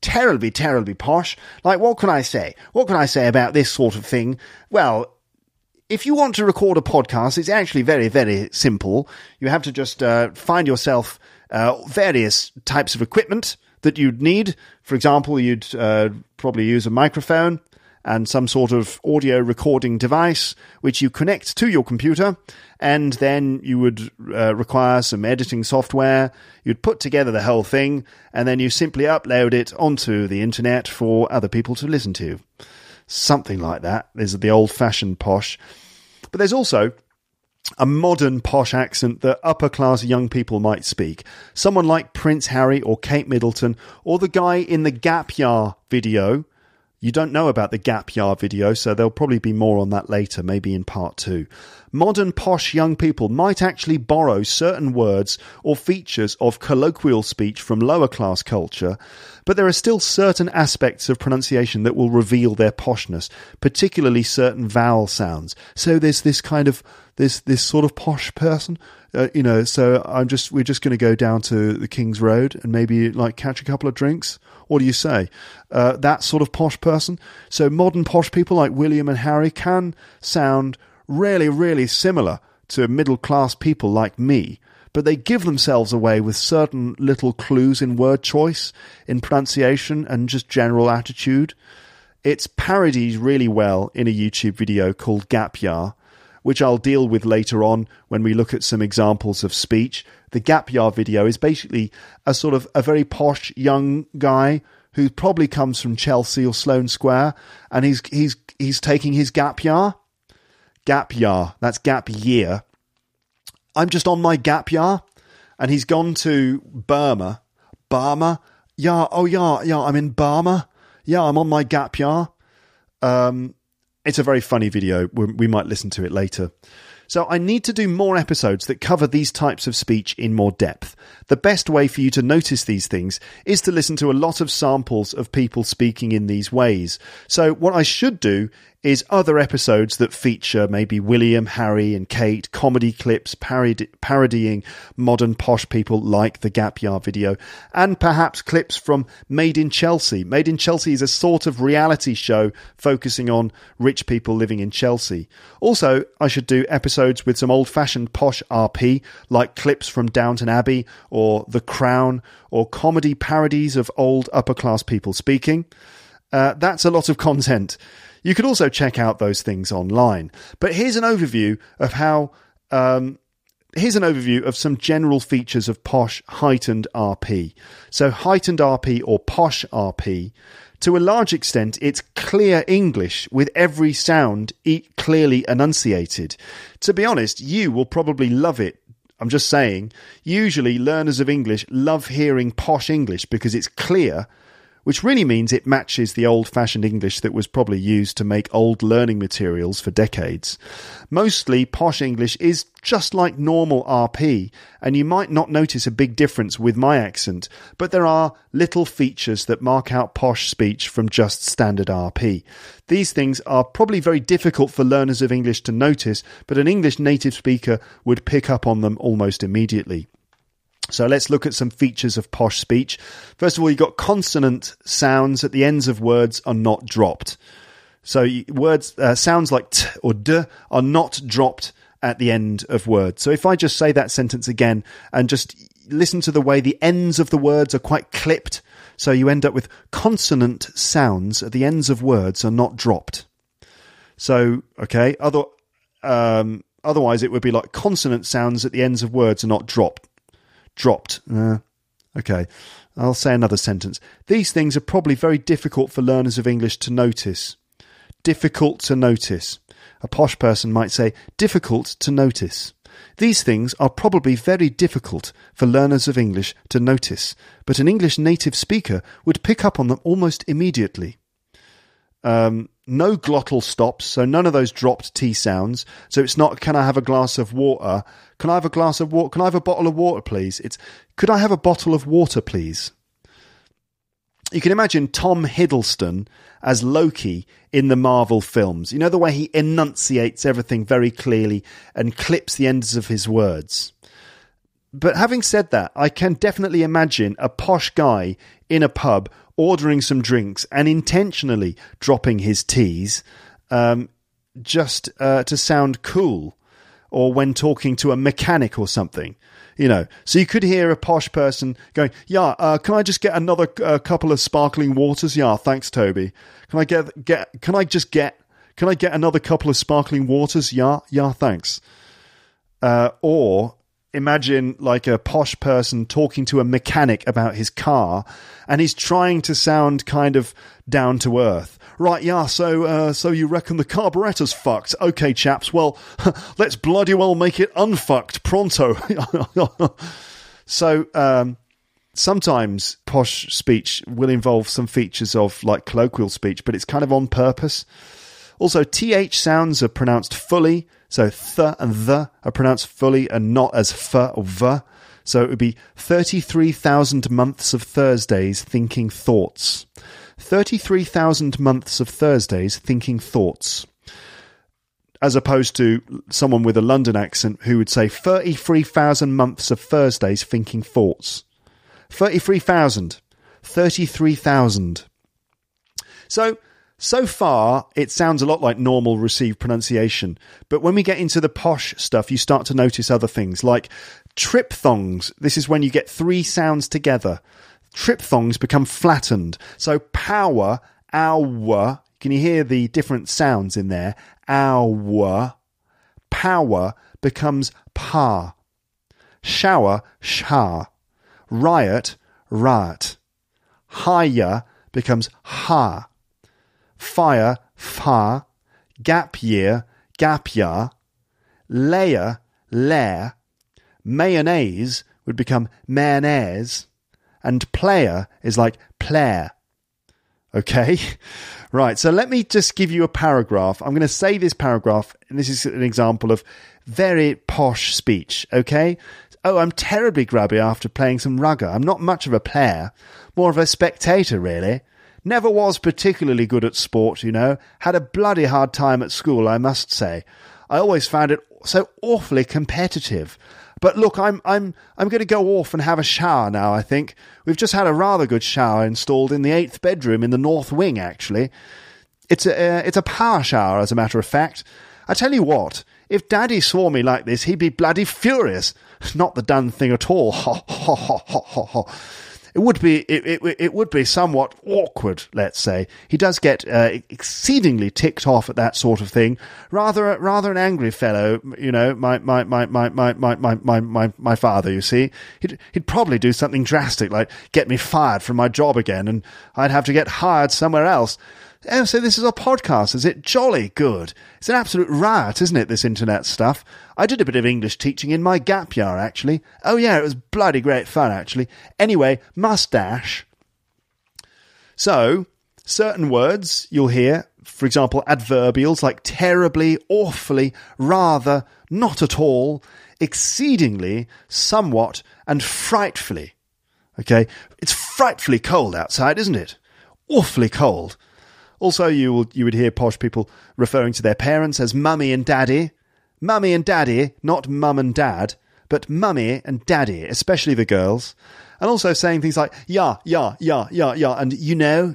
Terribly, terribly posh. Like, what can I say? What can I say about this sort of thing? Well, if you want to record a podcast, it's actually very, very simple. You have to just find yourself various types of equipment that you'd need. For example, you'd probably use a microphone and some sort of audio recording device which you connect to your computer, and then you would require some editing software. You'd put together the whole thing, and then you simply upload it onto the internet for other people to listen to. Something like that. There's the old-fashioned posh. But there's also a modern posh accent that upper-class young people might speak. Someone like Prince Harry or Kate Middleton, or the guy in the Gap Year video. You don't know about the Gap Year video, so there'll probably be more on that later, maybe in part 2. Modern posh young people might actually borrow certain words or features of colloquial speech from lower class culture, but there are still certain aspects of pronunciation that will reveal their poshness, particularly certain vowel sounds. So there's this kind of this sort of posh person, so we're just going to go down to the King's Road and maybe like catch a couple of drinks. What do you say? That sort of posh person. So modern posh people like William and Harry can sound really, really similar to middle-class people like me, but they give themselves away with certain little clues in word choice, in pronunciation, and just general attitude. It's parodied really well in a YouTube video called Gap Year, which I'll deal with later on when we look at some examples of speech. The Gap Year video is basically a sort of a very posh young guy who probably comes from Chelsea or Sloane Square, and he's taking his gap year. Gap year, that's gap year. I'm just on my gap year, and he's gone to Burma. Burma? Yeah, I'm in Burma. Yeah, I'm on my gap year. It's a very funny video. We might listen to it later. So I need to do more episodes that cover these types of speech in more depth. The best way for you to notice these things is to listen to a lot of samples of people speaking in these ways. So what I should do is other episodes that feature maybe William, Harry and Kate, comedy clips parodying modern posh people like the Gap Year video, and perhaps clips from Made in Chelsea. Made in Chelsea is a sort of reality show focusing on rich people living in Chelsea. Also, I should do episodes with some old-fashioned posh RP, like clips from Downton Abbey or The Crown, or comedy parodies of old upper-class people speaking. That's a lot of content. You could also check out those things online. But here's an overview of some general features of posh heightened RP. So heightened RP or posh RP, to a large extent, it's clear English with every sound clearly enunciated. To be honest, you will probably love it. I'm just saying, usually learners of English love hearing posh English because it's clear, which really means it matches the old-fashioned English that was probably used to make old learning materials for decades. Mostly, posh English is just like normal RP, and you might not notice a big difference with my accent, but there are little features that mark out posh speech from just standard RP. These things are probably very difficult for learners of English to notice, but an English native speaker would pick up on them almost immediately. So let's look at some features of posh speech. First of all, you've got consonant sounds at the ends of words are not dropped. So sounds like t or d are not dropped at the end of words. So if I just say that sentence again and just listen to the way the ends of the words are quite clipped, so you end up with consonant sounds at the ends of words are not dropped. So, okay, otherwise it would be like consonant sounds at the ends of words are not dropped. Okay, I'll say another sentence. These things are probably very difficult for learners of English to notice. Difficult to notice. A posh person might say, difficult to notice. These things are probably very difficult for learners of English to notice, but an English native speaker would pick up on them almost immediately. No glottal stops, so none of those dropped T sounds. So it's not, can I have a glass of water? Can I have a glass of water? Can I have a bottle of water, please? It's, could I have a bottle of water, please? You can imagine Tom Hiddleston as Loki in the Marvel films. You know the way he enunciates everything very clearly and clips the ends of his words. But having said that, I can definitely imagine a posh guy in a pub ordering some drinks and intentionally dropping his T's just to sound cool, or when talking to a mechanic or something. So you could hear a posh person going, yeah, can I just get another couple of sparkling waters? Yeah, thanks, Toby. Can I get another couple of sparkling waters? Yeah, thanks. Or imagine like a posh person talking to a mechanic about his car, and he's trying to sound kind of down to earth. Right, yeah, so you reckon the carburettor's fucked? Okay, chaps, well, let's bloody well make it unfucked pronto. So, sometimes posh speech will involve some features of like colloquial speech, but it's kind of on purpose. Also, TH sounds are pronounced fully, so th and the are pronounced fully and not as f or v. So it would be 33,000 months of Thursdays thinking thoughts. 33,000 months of Thursdays thinking thoughts. As opposed to someone with a London accent who would say 33,000 months of Thursdays thinking thoughts. 33,000. 33,000. So far, it sounds a lot like normal received pronunciation. But when we get into the posh stuff, you start to notice other things like triphthongs. This is when you get three sounds together. Triphthongs become flattened. So power, our, can you hear the different sounds in there? Our, power becomes pa. Shower, shah. Riot, rat. Higher becomes ha. Fire, fa. Gap year, gapya. Layer, lair. Mayonnaise would become mayonnaise. And player is like player. Okay? Right, so let me just give you a paragraph. I'm going to say this paragraph, and this is an example of very posh speech, okay? Oh, I'm terribly grubby after playing some rugger. I'm not much of a player, more of a spectator, really. Never was particularly good at sport, Had a bloody hard time at school, I must say. I always found it so awfully competitive. But look, I'm going to go off and have a shower now, I think. We've just had a rather good shower installed in the 8th bedroom in the north wing, actually. It's a power shower, as a matter of fact. I tell you what, if Daddy saw me like this, he'd be bloody furious. Not the done thing at all. Ha, ha, ha, ha, ha, ha. It would be somewhat awkward, let's say. He does get exceedingly ticked off at that sort of thing. Rather an angry fellow, my father, you see. He'd probably do something drastic, like get me fired from my job again, and I'd have to get hired somewhere else. Oh, so this is a podcast, is it? Jolly good. It's an absolute riot, isn't it, this internet stuff? I did a bit of English teaching in my gap year, actually. Oh, yeah, it was bloody great fun, actually. Anyway, mustache. So, certain words you'll hear, for example, adverbials like terribly, awfully, rather, not at all, exceedingly, somewhat, and frightfully. Okay? It's frightfully cold outside, isn't it? Awfully cold. Also, you would hear posh people referring to their parents as mummy and daddy. Mummy and daddy, not mum and dad, but mummy and daddy, especially the girls. And also saying things like, yeah, and you know.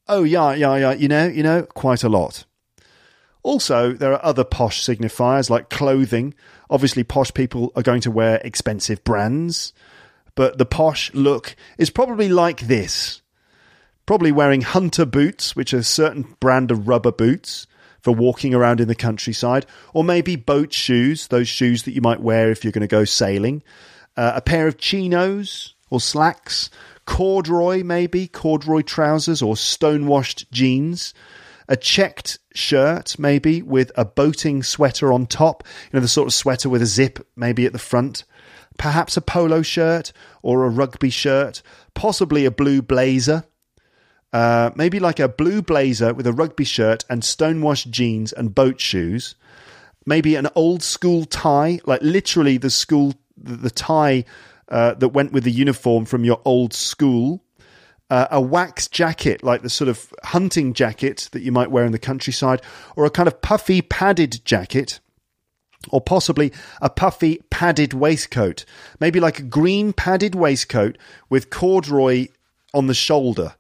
Oh, yeah, you know, quite a lot. Also, there are other posh signifiers like clothing. Obviously, posh people are going to wear expensive brands, but the posh look is probably like this. Probably wearing hunter boots, which are a certain brand of rubber boots for walking around in the countryside, or maybe boat shoes, those shoes that you might wear if you're going to go sailing, a pair of chinos or slacks, corduroy trousers or stone-washed jeans, a checked shirt maybe with a boating sweater on top, the sort of sweater with a zip maybe at the front, perhaps a polo shirt or a rugby shirt, possibly a blue blazer. Maybe like a blue blazer with a rugby shirt and stonewashed jeans and boat shoes. Maybe an old school tie, like literally the tie that went with the uniform from your old school. A wax jacket, like the sort of hunting jacket that you might wear in the countryside, or a kind of puffy padded jacket, or possibly a puffy padded waistcoat. Maybe like a green padded waistcoat with corduroy on the shoulder.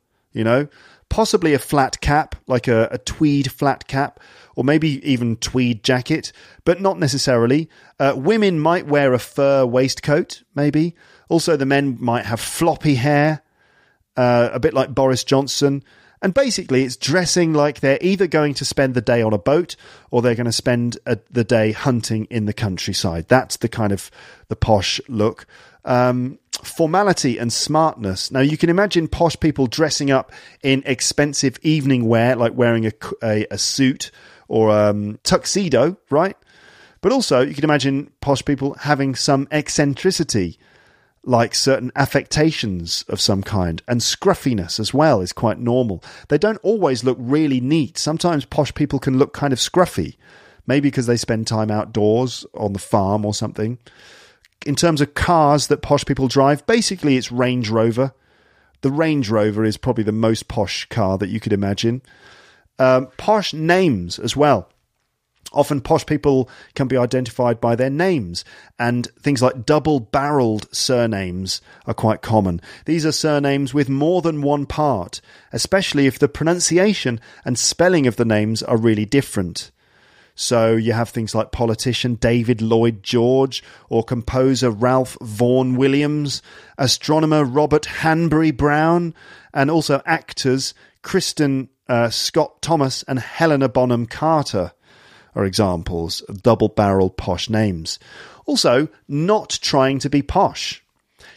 possibly a flat cap, like a tweed flat cap, or maybe even tweed jacket, but not necessarily. Women might wear a fur waistcoat, maybe. Also, the men might have floppy hair, a bit like Boris Johnson. And basically, it's dressing like they're either going to spend the day on a boat or they're going to spend the day hunting in the countryside. That's the kind of the posh look. Formality and smartness. Now, you can imagine posh people dressing up in expensive evening wear, like wearing a suit or tuxedo, right? But also, you can imagine posh people having some eccentricity, like certain affectations of some kind, and scruffiness as well is quite normal. They don't always look really neat. Sometimes posh people can look kind of scruffy, maybe because they spend time outdoors on the farm or something. In terms of cars that posh people drive, basically it's Range Rover. The Range Rover is probably the most posh car that you could imagine. Posh names as well. Often posh people can be identified by their names, and things like double-barreled surnames are quite common. These are surnames with more than one part, especially if the pronunciation and spelling of the names are really different. So you have things like politician David Lloyd George, or composer Ralph Vaughan Williams, astronomer Robert Hanbury Brown, and also actors Kristen Scott Thomas and Helena Bonham Carter are examples of double-barreled posh names. Also, not trying to be posh.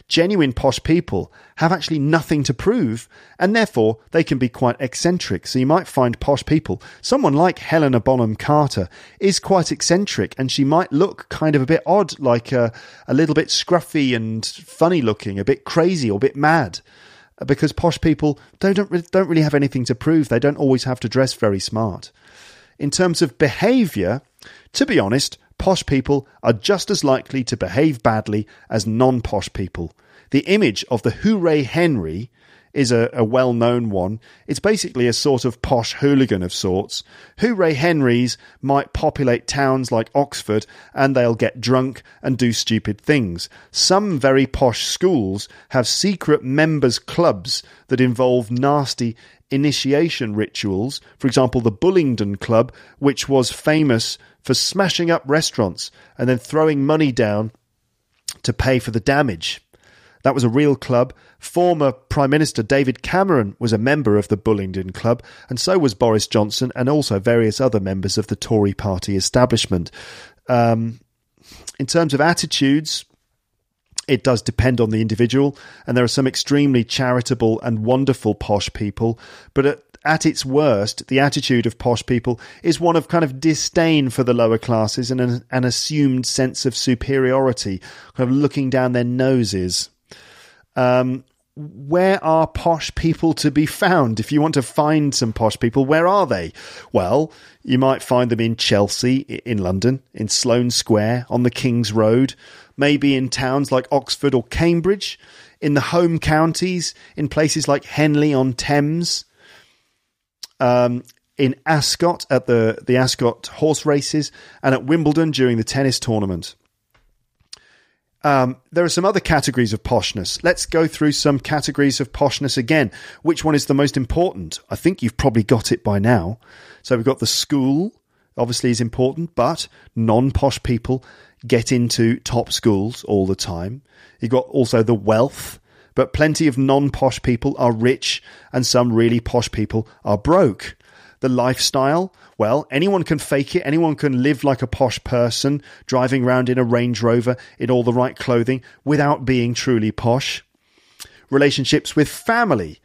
Genuine posh people have actually nothing to prove, and therefore they can be quite eccentric. So you might find posh people, someone like Helena Bonham Carter is quite eccentric, and she might look kind of a bit odd, like a little bit scruffy and funny looking, a bit crazy or a bit mad, because posh people don't really have anything to prove. They don't always have to dress very smart. In terms of behaviour, to be honest, posh people are just as likely to behave badly as non-posh people. The image of the Hooray Henry is a well-known one. It's basically a sort of posh hooligan of sorts. Hooray Henrys might populate towns like Oxford, and they'll get drunk and do stupid things. Some very posh schools have secret members' clubs that involve nasty initiation rituals. For example, the Bullingdon Club, which was famous for smashing up restaurants and then throwing money down to pay for the damage. That was a real club. Former Prime Minister David Cameron was a member of the Bullingdon Club, and so was Boris Johnson and also various other members of the Tory party establishment. In terms of attitudes, it does depend on the individual, and there are some extremely charitable and wonderful posh people, but at its worst, the attitude of posh people is one of kind of disdain for the lower classes and an assumed sense of superiority, kind of looking down their noses. Where are posh people to be found? If you want to find some posh people, where are they? Well, you might find them in Chelsea, in London, in Sloane Square, on the King's Road, maybe in towns like Oxford or Cambridge, in the home counties, in places like Henley-on-Thames, in Ascot at the Ascot horse races, and at Wimbledon during the tennis tournament. There are some other categories of poshness. Let's go through some categories of poshness again. Which one is the most important? I think you've probably got it by now. So we've got the school, obviously is important, but non-posh people get into top schools all the time. You've got also the wealth, but plenty of non-posh people are rich and some really posh people are broke. The lifestyle, well, anyone can fake it. Anyone can live like a posh person, driving around in a Range Rover in all the right clothing without being truly posh. Relationships with family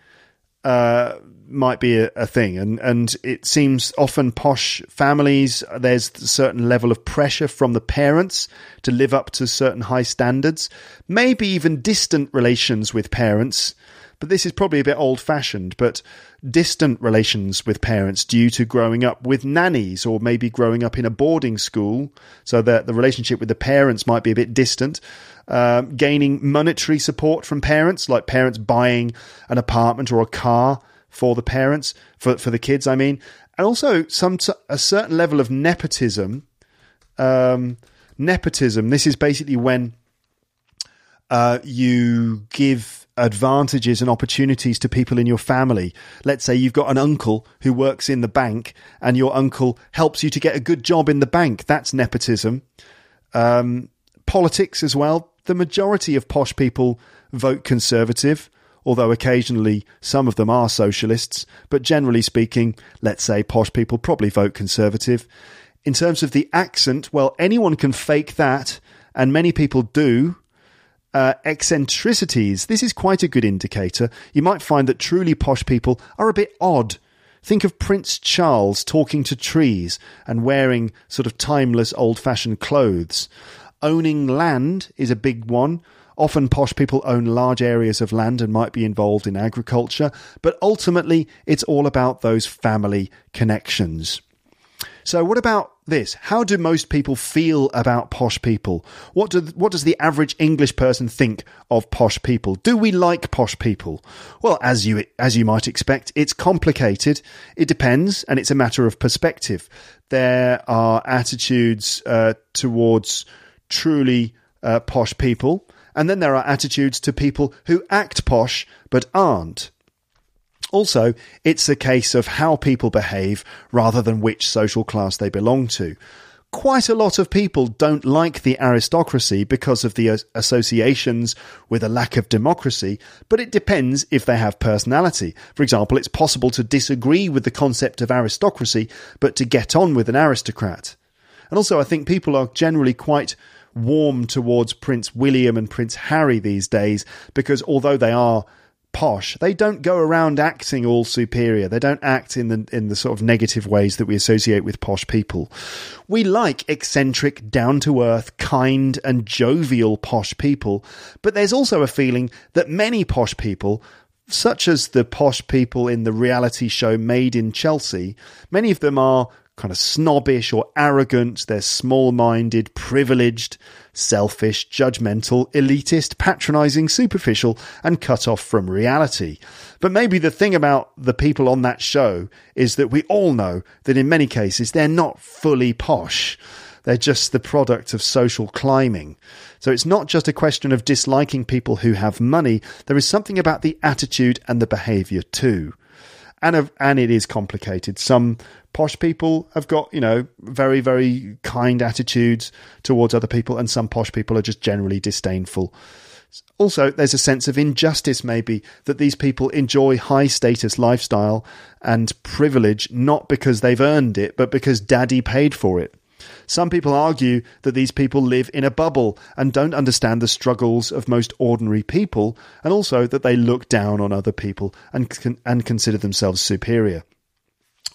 might be a thing. And it seems often posh families, there's a certain level of pressure from the parents to live up to certain high standards. Maybe even distant relations with parents. But this is probably a bit old-fashioned, but distant relations with parents due to growing up with nannies or maybe growing up in a boarding school, so that the relationship with the parents might be a bit distant. Gaining monetary support from parents, like parents buying an apartment or a car for the parents, for the kids, I mean. And also a certain level of nepotism. Nepotism, this is basically when you give advantages and opportunities to people in your family. Let's say you've got an uncle who works in the bank and your uncle helps you to get a good job in the bank. That's nepotism. Politics as well. The majority of posh people vote Conservative, although occasionally some of them are socialists. But generally speaking, let's say posh people probably vote Conservative. In terms of the accent, well, anyone can fake that, and many people do. Eccentricities. This is quite a good indicator. You might find that truly posh people are a bit odd. Think of Prince Charles talking to trees and wearing sort of timeless old-fashioned clothes. Owning land is a big one. Often posh people own large areas of land and might be involved in agriculture, but ultimately it's all about those family connections. So what about this? How do most people feel about posh people? What does the average English person think of posh people? Do we like posh people? Well, as you might expect, it's complicated. It depends, and it's a matter of perspective. There are attitudes towards truly posh people, and then there are attitudes to people who act posh but aren't. Also, it's a case of how people behave rather than which social class they belong to. Quite a lot of people don't like the aristocracy because of the associations with a lack of democracy, but it depends if they have personality. For example, it's possible to disagree with the concept of aristocracy, but to get on with an aristocrat. And also, I think people are generally quite warm towards Prince William and Prince Harry these days, because although they are posh, they don't go around acting all superior. They don't act in the sort of negative ways that we associate with posh people. We like eccentric, down-to-earth, kind and jovial posh people, but there's also a feeling that many posh people, such as the posh people in the reality show Made in Chelsea, many of them are kind of snobbish or arrogant. They're small-minded, privileged, selfish, judgmental, elitist, patronising, superficial, and cut off from reality. But maybe the thing about the people on that show is that we all know that in many cases they're not fully posh. They're just the product of social climbing. So it's not just a question of disliking people who have money. There is something about the attitude and the behaviour too. And it is complicated. Some posh people have got, very, very kind attitudes towards other people, and some posh people are just generally disdainful. Also, there's a sense of injustice, maybe, that these people enjoy high-status lifestyle and privilege not because they've earned it, but because daddy paid for it. Some people argue that these people live in a bubble and don't understand the struggles of most ordinary people, and also that they look down on other people and consider themselves superior.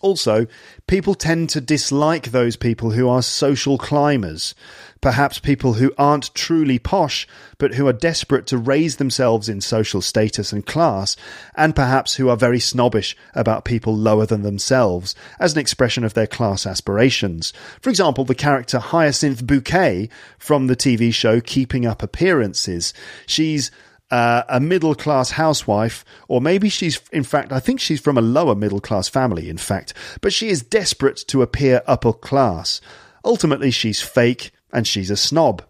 Also, people tend to dislike those people who are social climbers, perhaps people who aren't truly posh, but who are desperate to raise themselves in social status and class, and perhaps who are very snobbish about people lower than themselves, as an expression of their class aspirations. For example, the character Hyacinth Bouquet from the TV show Keeping Up Appearances. She's a middle-class housewife, or maybe I think she's from a lower middle-class family, in fact, but she is desperate to appear upper class. Ultimately, she's fake, and she's a snob.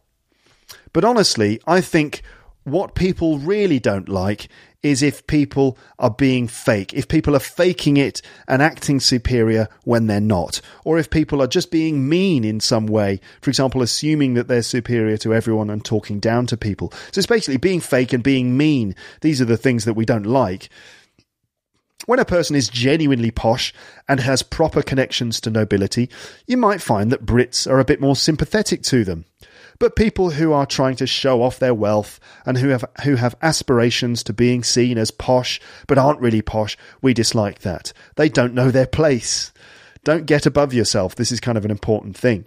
But honestly, I think what people really don't like is if people are being fake, if people are faking it and acting superior when they're not, or if people are just being mean in some way, for example, assuming that they're superior to everyone and talking down to people. So it's basically being fake and being mean. These are the things that we don't like. When a person is genuinely posh and has proper connections to nobility, you might find that Brits are a bit more sympathetic to them. But people who are trying to show off their wealth and who have aspirations to being seen as posh but aren't really posh, we dislike that. They don't know their place. Don't get above yourself. This is kind of an important thing.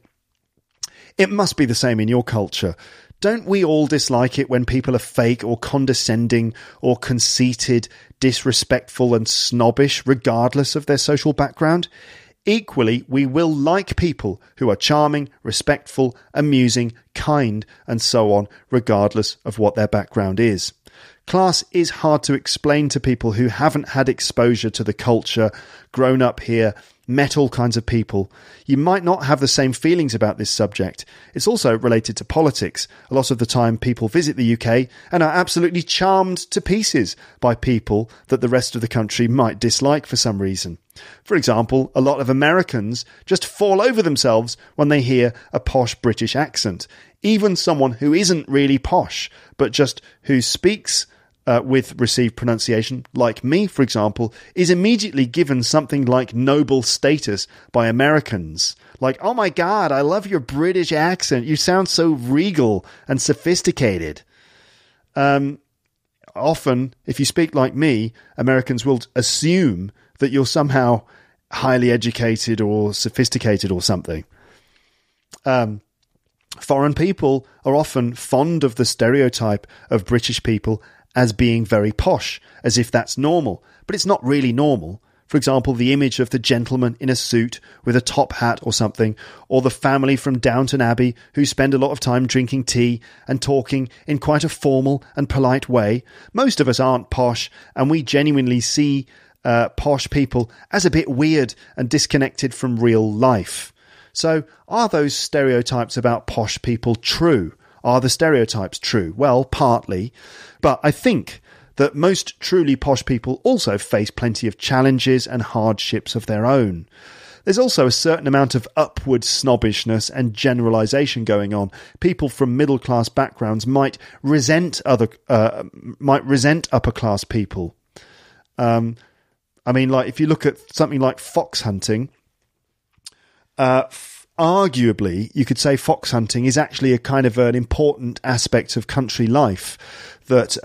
It must be the same in your culture. Don't we all dislike it when people are fake or condescending or conceited, disrespectful and snobbish, regardless of their social background? Equally, we will like people who are charming, respectful, amusing, kind, and so on, regardless of what their background is. Class is hard to explain to people who haven't had exposure to the culture, grown up here, met all kinds of people, you might not have the same feelings about this subject. It's also related to politics. A lot of the time people visit the UK and are absolutely charmed to pieces by people that the rest of the country might dislike for some reason. For example, a lot of Americans just fall over themselves when they hear a posh British accent. Even someone who isn't really posh, but just who speaks with received pronunciation, like me, for example, is immediately given something like noble status by Americans. Like, oh my God, I love your British accent. You sound so regal and sophisticated. Often, if you speak like me, Americans will assume that you're somehow highly educated or sophisticated or something. Foreign people are often fond of the stereotype of British people as being very posh, as if that's normal. But it's not really normal. For example, the image of the gentleman in a suit with a top hat or something, or the family from Downton Abbey who spend a lot of time drinking tea and talking in quite a formal and polite way. Most of us aren't posh, and we genuinely see posh people as a bit weird and disconnected from real life. So, are those stereotypes about posh people true? Are the stereotypes true? Well, partly. But I think that most truly posh people also face plenty of challenges and hardships of their own. There's also a certain amount of upward snobbishness and generalisation going on. People from middle-class backgrounds might resent upper class people. I mean, like if you look at something like fox hunting, arguably, you could say fox hunting is actually a kind of an important aspect of country life, that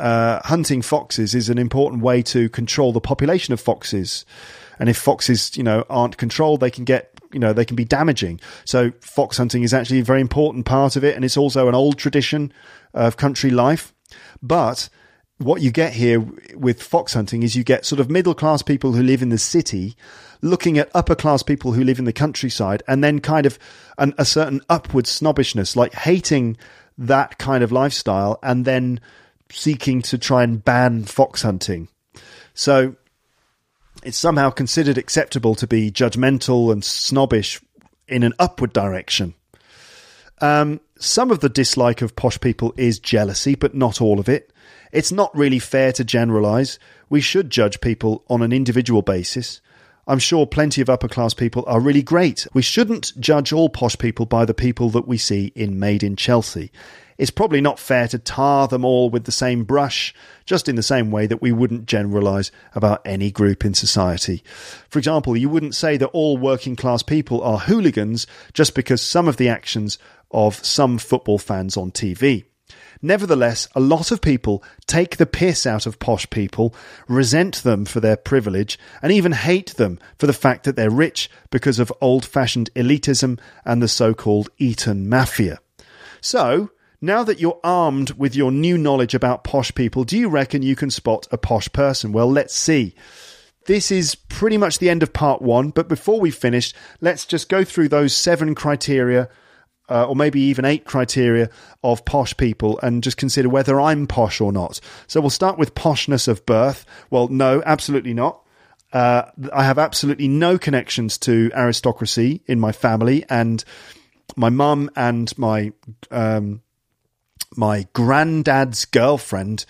hunting foxes is an important way to control the population of foxes. And if foxes, aren't controlled, they can be damaging. So fox hunting is actually a very important part of it. And it's also an old tradition of country life. But what you get here with fox hunting is you get sort of middle class people who live in the city looking at upper class people who live in the countryside, and then kind of a certain upward snobbishness, like hating that kind of lifestyle and then seeking to try and ban fox hunting. So it's somehow considered acceptable to be judgmental and snobbish in an upward direction. Some of the dislike of posh people is jealousy, but not all of it. It's not really fair to generalise. We should judge people on an individual basis. I'm sure plenty of upper-class people are really great. We shouldn't judge all posh people by the people that we see in Made in Chelsea. It's probably not fair to tar them all with the same brush, just in the same way that we wouldn't generalise about any group in society. For example, you wouldn't say that all working-class people are hooligans just because some of the actions of some football fans on TV. Nevertheless, a lot of people take the piss out of posh people, resent them for their privilege, and even hate them for the fact that they're rich because of old-fashioned elitism and the so-called Eton Mafia. So, now that you're armed with your new knowledge about posh people, do you reckon you can spot a posh person? Well, let's see. This is pretty much the end of part 1, but before we finish, let's just go through those 7 criteria or maybe even 8 criteria of posh people and just consider whether I'm posh or not. So we'll start with poshness of birth. Well, no, absolutely not. I have absolutely no connections to aristocracy in my family, and my mum and my granddad's girlfriend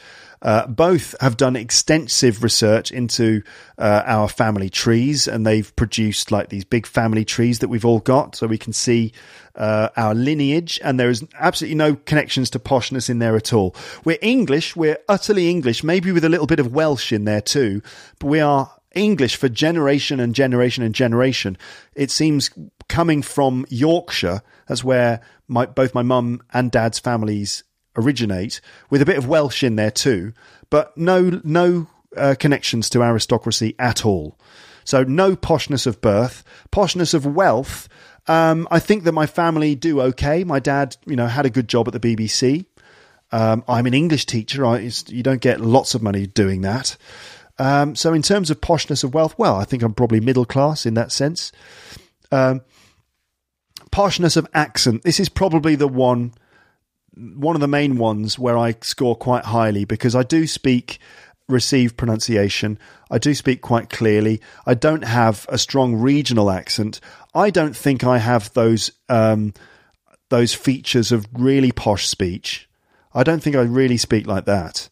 both have done extensive research into our family trees, and they've produced like these big family trees that we've all got, so we can see our lineage, and there is absolutely no connections to poshness in there at all. We're English, we're utterly English, maybe with a little bit of Welsh in there too, but we are English for generation and generation and generation. It seems coming from Yorkshire, that's where both my mum and dad's families originate, with a bit of Welsh in there too, but no connections to aristocracy at all. So no poshness of birth. Poshness of wealth, I think that my family do okay. My dad, had a good job at the BBC. I'm an English teacher. You don't get lots of money doing that. So in terms of poshness of wealth, well, I think I'm probably middle class in that sense. Poshness of accent. This is probably the one of the main ones where I score quite highly, because I do speak receive pronunciation. I do speak quite clearly. I don't have a strong regional accent. I don't think I have those features of really posh speech. I don't think I really speak like that.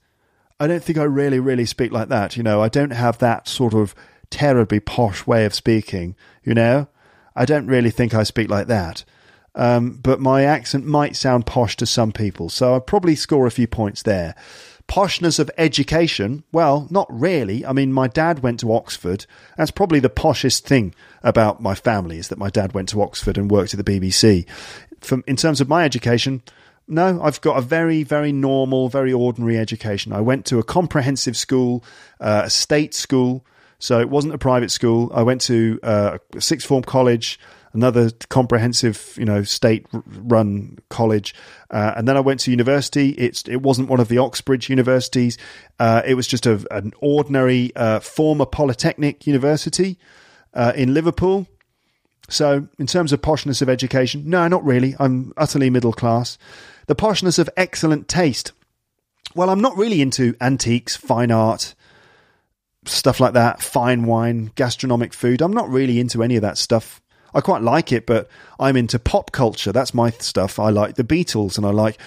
I don't think I really speak like that. You know, I don't have that sort of terribly posh way of speaking, you know. I don't really think I speak like that. But my accent might sound posh to some people, so I'll probably score a few points there. Poshness of education, well, not really. I mean, my dad went to Oxford. That's probably the poshest thing about my family, is that my dad went to Oxford and worked at the BBC. In terms of my education, no, I've got a very, very normal, very ordinary education. I went to a comprehensive school, a state school, so it wasn't a private school. I went to a sixth form college, another comprehensive, you know, state-run college, and then I went to university. It wasn't one of the Oxbridge universities. It was just an ordinary former polytechnic university in Liverpool. So, in terms of poshness of education, no, not really. I'm utterly middle class. The poshness of excellent taste. Well, I'm not really into antiques, fine art, stuff like that, fine wine, gastronomic food. I'm not really into any of that stuff. I quite like it, but I'm into pop culture. That's my stuff. I like the Beatles and I like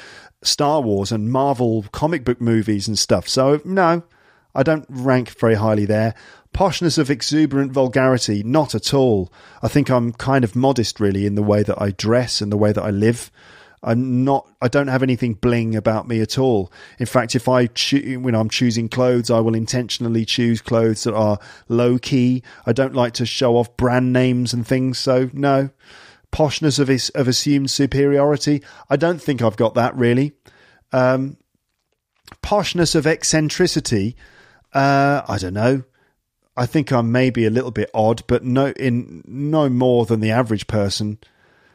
Star Wars and Marvel comic book movies and stuff. So, no, I don't rank very highly there. Poshness of exuberant vulgarity, not at all. I think I'm kind of modest, really, in the way that I dress and the way that I live. I don't have anything bling about me at all. In fact, if when I'm choosing clothes, I will intentionally choose clothes that are low key. I don't like to show off brand names and things. So no, poshness of assumed superiority. I don't think I've got that really. Poshness of eccentricity. I don't know. I think I'm maybe a little bit odd, but no more than the average person.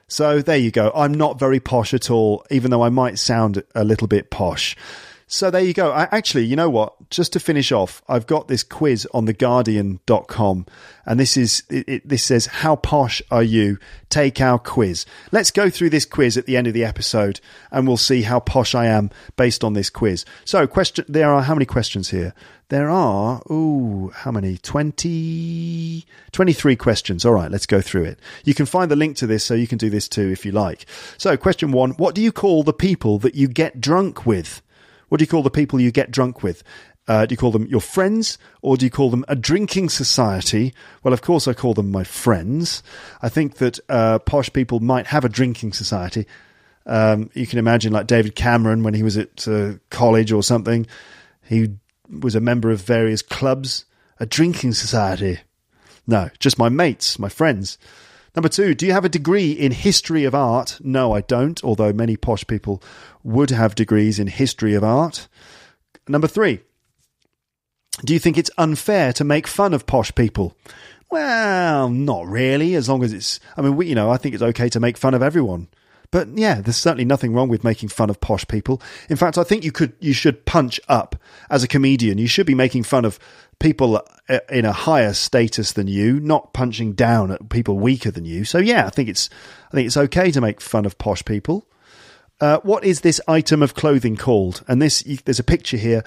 So there you go. I'm not very posh at all, even though I might sound a little bit posh. So there you go. Actually, you know what? Just to finish off, I've got this quiz on theguardian.com, and this says, how posh are you? Take our quiz. Let's go through this quiz at the end of the episode, and we'll see how posh I am based on this quiz. So there are how many questions here? There are, how many? 23 questions. All right, let's go through it. You can find the link to this, so you can do this too if you like. So question 1, what do you call the people that you get drunk with? What do you call the people you get drunk with? Do you call them your friends, or do you call them a drinking society? Well, of course I call them my friends. I think that posh people might have a drinking society. You can imagine like David Cameron when he was at college or something. He was a member of various clubs. A drinking society. No, just my mates, my friends. Number 2, do you have a degree in history of art? No, I don't, although many posh people would have degrees in history of art. Number 3, do you think it's unfair to make fun of posh people? Well, not really, as long as I think it's okay to make fun of everyone. But yeah, there's certainly nothing wrong with making fun of posh people. In fact, I think you should punch up as a comedian. You should be making fun of people in a higher status than you, not punching down at people weaker than you. So yeah, I think it's okay to make fun of posh people. What is this item of clothing called? And there's a picture here.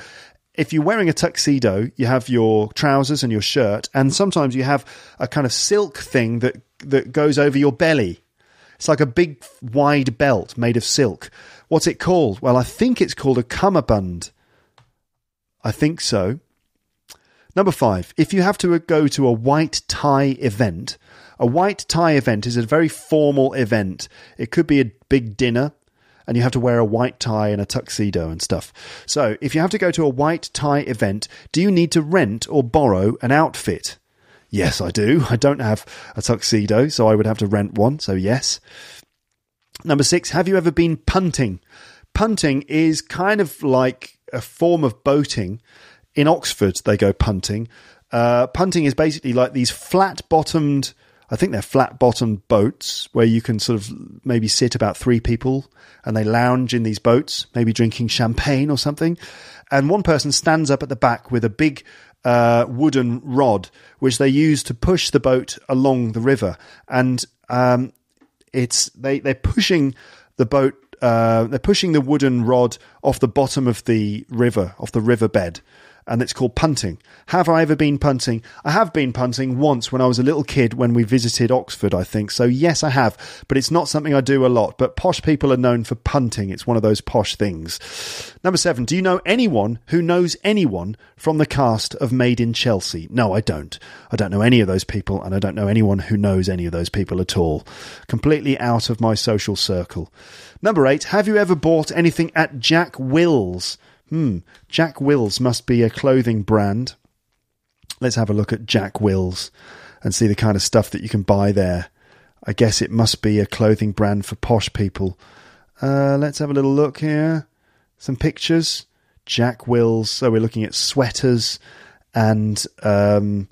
If you're wearing a tuxedo, you have your trousers and your shirt, and sometimes you have a kind of silk thing that goes over your belly. It's like a big, wide belt made of silk. What's it called? Well, I think it's called a cummerbund. I think so. Number 5, if you have to go to a white tie event, a white tie event is a very formal event. It could be a big dinner, and you have to wear a white tie and a tuxedo and stuff. So, if you have to go to a white tie event, do you need to rent or borrow an outfit? Yes, I do. I don't have a tuxedo, so I would have to rent one, so yes. Number 6, have you ever been punting? Punting is kind of like a form of boating. In Oxford, they go punting. Punting is basically like these flat-bottomed, I think they're flat-bottomed boats where you can sort of maybe sit about 3 people and they lounge in these boats, maybe drinking champagne or something. And one person stands up at the back with a big wooden rod, which they use to push the boat along the river. And they're pushing the boat, they're pushing the wooden rod off the bottom of the river, off the riverbed. and it's called punting. Have I ever been punting? I have been punting once when I was a little kid when we visited Oxford, I think. So yes, I have, but it's not something I do a lot. But posh people are known for punting. It's one of those posh things. Number 7, do you know anyone who knows anyone from the cast of Made in Chelsea? No, I don't. I don't know any of those people, and I don't know anyone who knows any of those people at all. Completely out of my social circle. Number 8, have you ever bought anything at Jack Wills? Jack Wills must be a clothing brand. Let's have a look at Jack Wills and see the kind of stuff that you can buy there. I guess it must be a clothing brand for posh people. Let's have a little look here. Some pictures. Jack Wills. So we're looking at sweaters and kind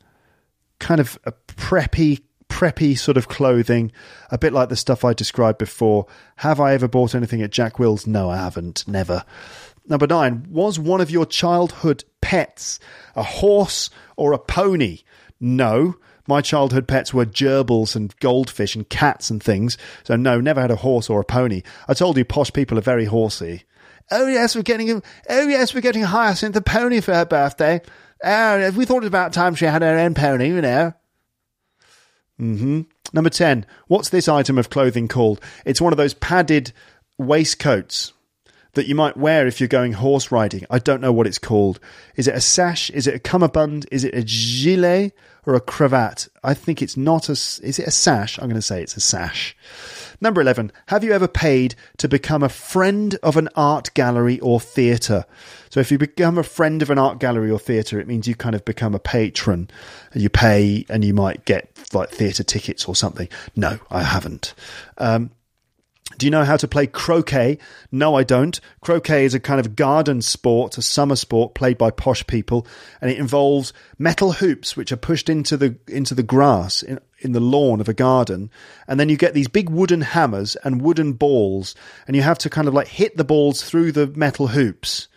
of a preppy sort of clothing, a bit like the stuff I described before. Have I ever bought anything at Jack Wills? No, I haven't. Never. Number 9, was one of your childhood pets a horse or a pony? No, my childhood pets were gerbils and goldfish and cats and things. So no, never had a horse or a pony. I told you posh people are very horsey. Oh yes, we're getting Hyacinth the pony for her birthday. We thought it about time she had her own pony, you know. Number 10, what's this item of clothing called? It's one of those padded waistcoats that you might wear if you're going horse riding. I don't know what it's called. Is it a sash? Is it a cummerbund? Is it a gilet or a cravat? I think it's not is it a sash? I'm going to say it's a sash. Number 11, have you ever paid to become a friend of an art gallery or theatre? So if you become a friend of an art gallery or theatre, it means you kind of become a patron. You pay and you might get like theatre tickets or something. No, I haven't. Do you know how to play croquet? No, I don't. Croquet is a kind of garden sport, a summer sport played by posh people, and it involves metal hoops which are pushed into the grass in the lawn of a garden, and then you get these big wooden hammers and wooden balls, and you have to kind of like hit the balls through the metal hoops.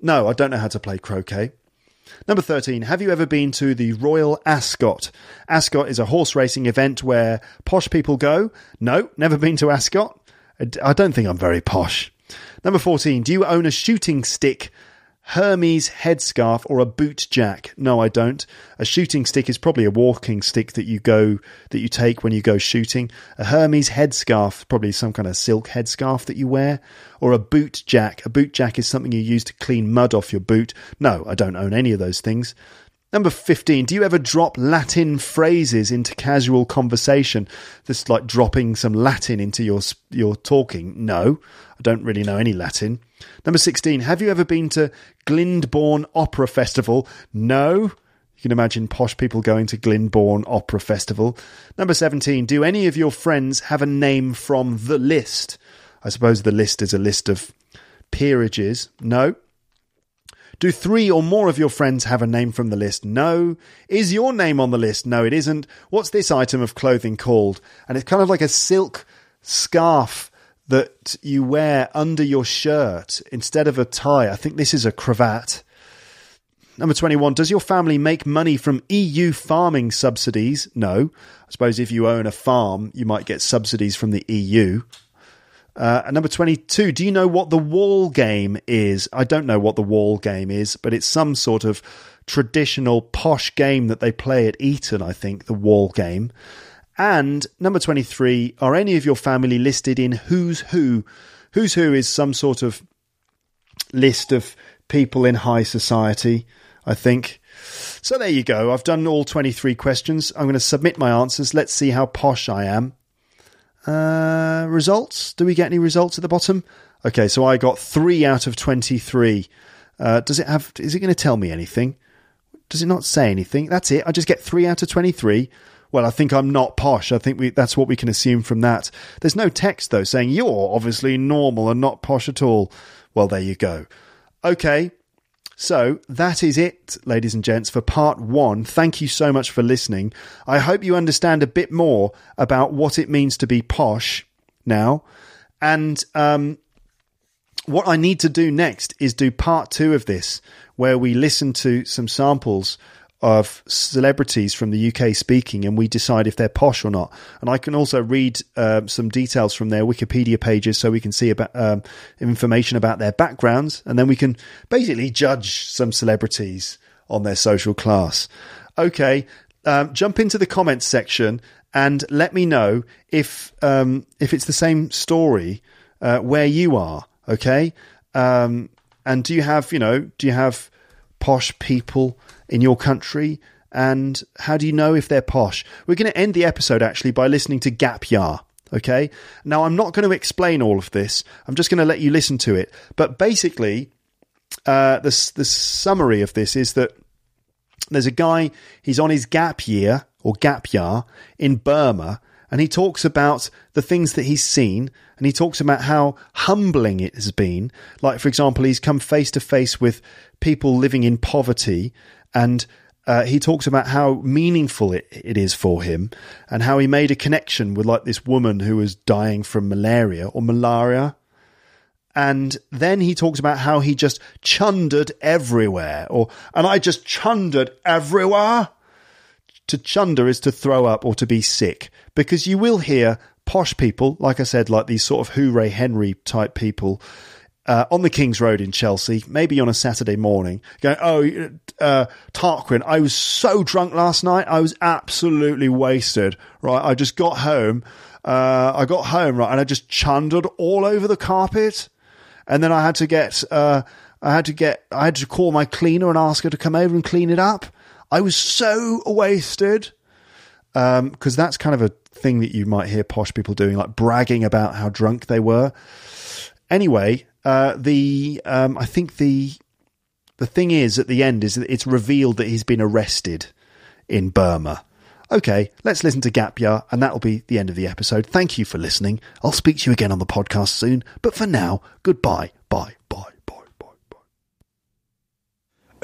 No, I don't know how to play croquet. Number 13, have you ever been to the Royal Ascot? Ascot is a horse racing event where posh people go. No, never been to Ascot. I don't think I'm very posh. Number 14, do you own a shooting stick, Hermes headscarf or a boot jack? No, I don't. A shooting stick is probably a walking stick that you take when you go shooting. A Hermes headscarf, probably some kind of silk headscarf that you wear. Or a boot jack. A boot jack is something you use to clean mud off your boot. No, I don't own any of those things. Number 15, do you ever drop Latin phrases into casual conversation? This is like dropping some Latin into your talking. No, I don't really know any Latin. Number 16, have you ever been to Glyndebourne Opera Festival? No. You can imagine posh people going to Glyndebourne Opera Festival. Number 17, do any of your friends have a name from the list? I suppose the list is a list of peerages. No. Do 3 or more of your friends have a name from the list? No. Is your name on the list? No, it isn't. What's this item of clothing called? And it's kind of like a silk scarf that you wear under your shirt instead of a tie. I think this is a cravat. Number 21, does your family make money from EU farming subsidies? No. I suppose if you own a farm, you might get subsidies from the EU. And number 22, do you know what the wall game is? I don't know what the wall game is, but it's some sort of traditional posh game that they play at Eton, I think, the wall game. And number 23, are any of your family listed in Who's Who? Who's Who is some sort of list of people in high society, I think. So there you go. I've done all 23 questions. I'm going to submit my answers. Let's see how posh I am. Results? Do we get any results at the bottom? Okay, so I got 3 out of 23. Is it going to tell me anything? Does it not say anything? That's it. I just get 3 out of 23. Well, I think I'm not posh. I think that's what we can assume from that. There's no text, though, saying you're obviously normal and not posh at all. Well, there you go. Okay, so that is it, ladies and gents, for part 1. Thank you so much for listening. I hope you understand a bit more about what it means to be posh now. And what I need to do next is do part 2 of this, where we listen to some samples of celebrities from the UK speaking, and we decide if they're posh or not. And I can also read some details from their Wikipedia pages, so we can see about information about their backgrounds, and then we can basically judge some celebrities on their social class. Okay, jump into the comments section and let me know if it's the same story where you are. Okay, and do you have posh people in your country, and how do you know if they're posh? We're going to end the episode actually by listening to Gap Year. Okay, now I'm not going to explain all of this. I'm just going to let you listen to it. But basically, the summary of this is that there's a guy. He's on his gap year or gap year in Burma, and he talks about the things that he's seen, and he talks about how humbling it has been. Like, for example, he's come face to face with people living in poverty, and he talks about how meaningful it is for him, and how he made a connection with like this woman who was dying from malaria. And then he talks about how he just chundered everywhere, and I just chundered everywhere. To chunder is to throw up or to be sick, because you will hear posh people, like I said, like these sort of Hooray Henry type people, on the King's Road in Chelsea, maybe on a Saturday morning, going, Tarquin, I was so drunk last night, I was absolutely wasted, right? I just got home, right, and I just chundered all over the carpet, and then I had to call my cleaner and ask her to come over and clean it up. I was so wasted, because that's kind of a thing that you might hear posh people doing, like bragging about how drunk they were. Anyway, I think the thing is at the end is that it's revealed that he's been arrested in Burma. Okay, let's listen to Gap Year, and that'll be the end of the episode. Thank you for listening. I'll speak to you again on the podcast soon, but for now, goodbye. Bye.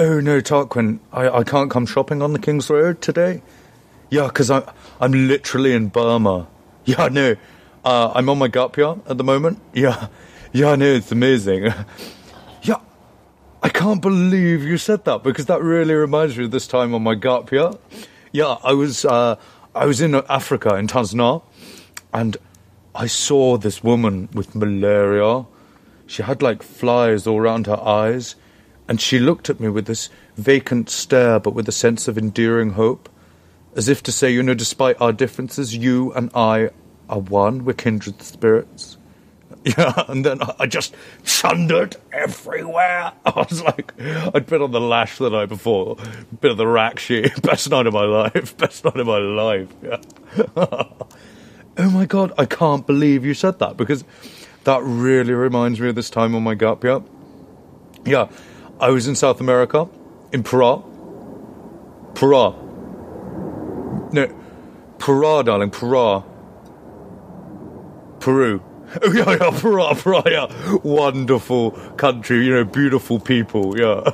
Oh no, Tarquin, I can't come shopping on the King's Road today. Yeah, because I'm literally in Burma. Yeah, no, I'm on my gap year at the moment. Yeah, no, it's amazing. Yeah, I can't believe you said that, because that really reminds me of this time on my gap year. Yeah, I was in Africa, in Tanzania, and I saw this woman with malaria. She had like flies all around her eyes. And she looked at me with this vacant stare, but with a sense of endearing hope, as if to say, despite our differences, you and I are one, we're kindred spirits. Yeah, and then I just chundered everywhere. I was like, I'd been on the lash the night before, bit of the rack sheet, best night of my life. Yeah. Oh my God, I can't believe you said that, because that really reminds me of this time on my gap year. Yeah. I was in South America, in Pará, darling, Pará. Peru. Oh, yeah, Pará, yeah. Wonderful country, beautiful people, yeah.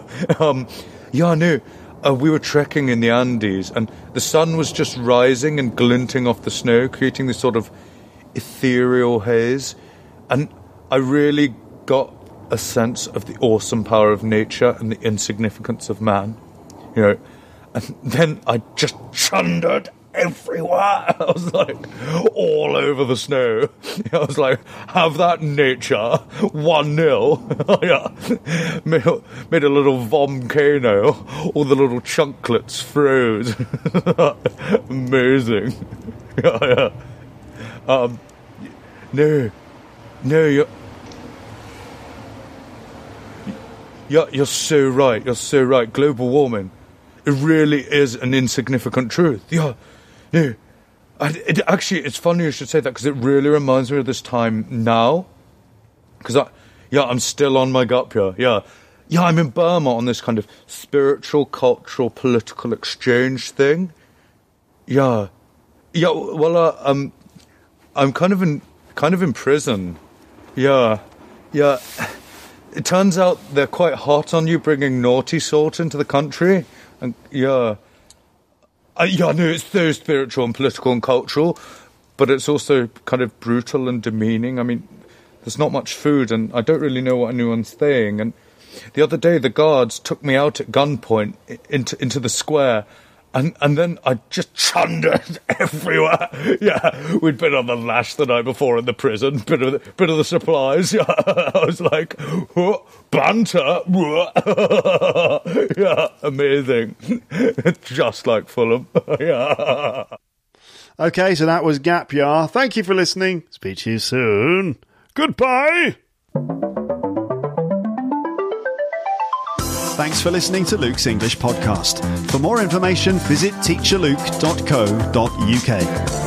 We were trekking in the Andes, and the sun was just rising and glinting off the snow, creating this sort of ethereal haze. And I really got a sense of the awesome power of nature and the insignificance of man, and then I just chundered everywhere. I was like, all over the snow. I was like, have that, nature, 1-0. Yeah. Made a little volcano, all the little chunklets froze. Amazing. Yeah. You're so right. You're so right. Global warming, it really is an insignificant truth. Yeah, no. It's funny you should say that, because it really reminds me of this time now. Because I'm still on my gap year. Yeah, I'm in Burma on this kind of spiritual, cultural, political exchange thing. Yeah. Well, I'm kind of in prison. Yeah. It turns out they're quite hot on you bringing naughty salt into the country. And it's so spiritual and political and cultural, but it's also kind of brutal and demeaning. I mean, there's not much food, and I don't really know what anyone's saying. And the other day the guards took me out at gunpoint into the square, and then I just chundered everywhere. Yeah, we'd been on the lash the night before in the prison, bit of the supplies. Yeah, I was like, banter. Yeah, amazing. Just like Fulham. Yeah. Okay, so that was Gap Year. Thank you for listening. Speak to you soon. Goodbye. Thanks for listening to Luke's English podcast. For more information, visit teacherluke.co.uk.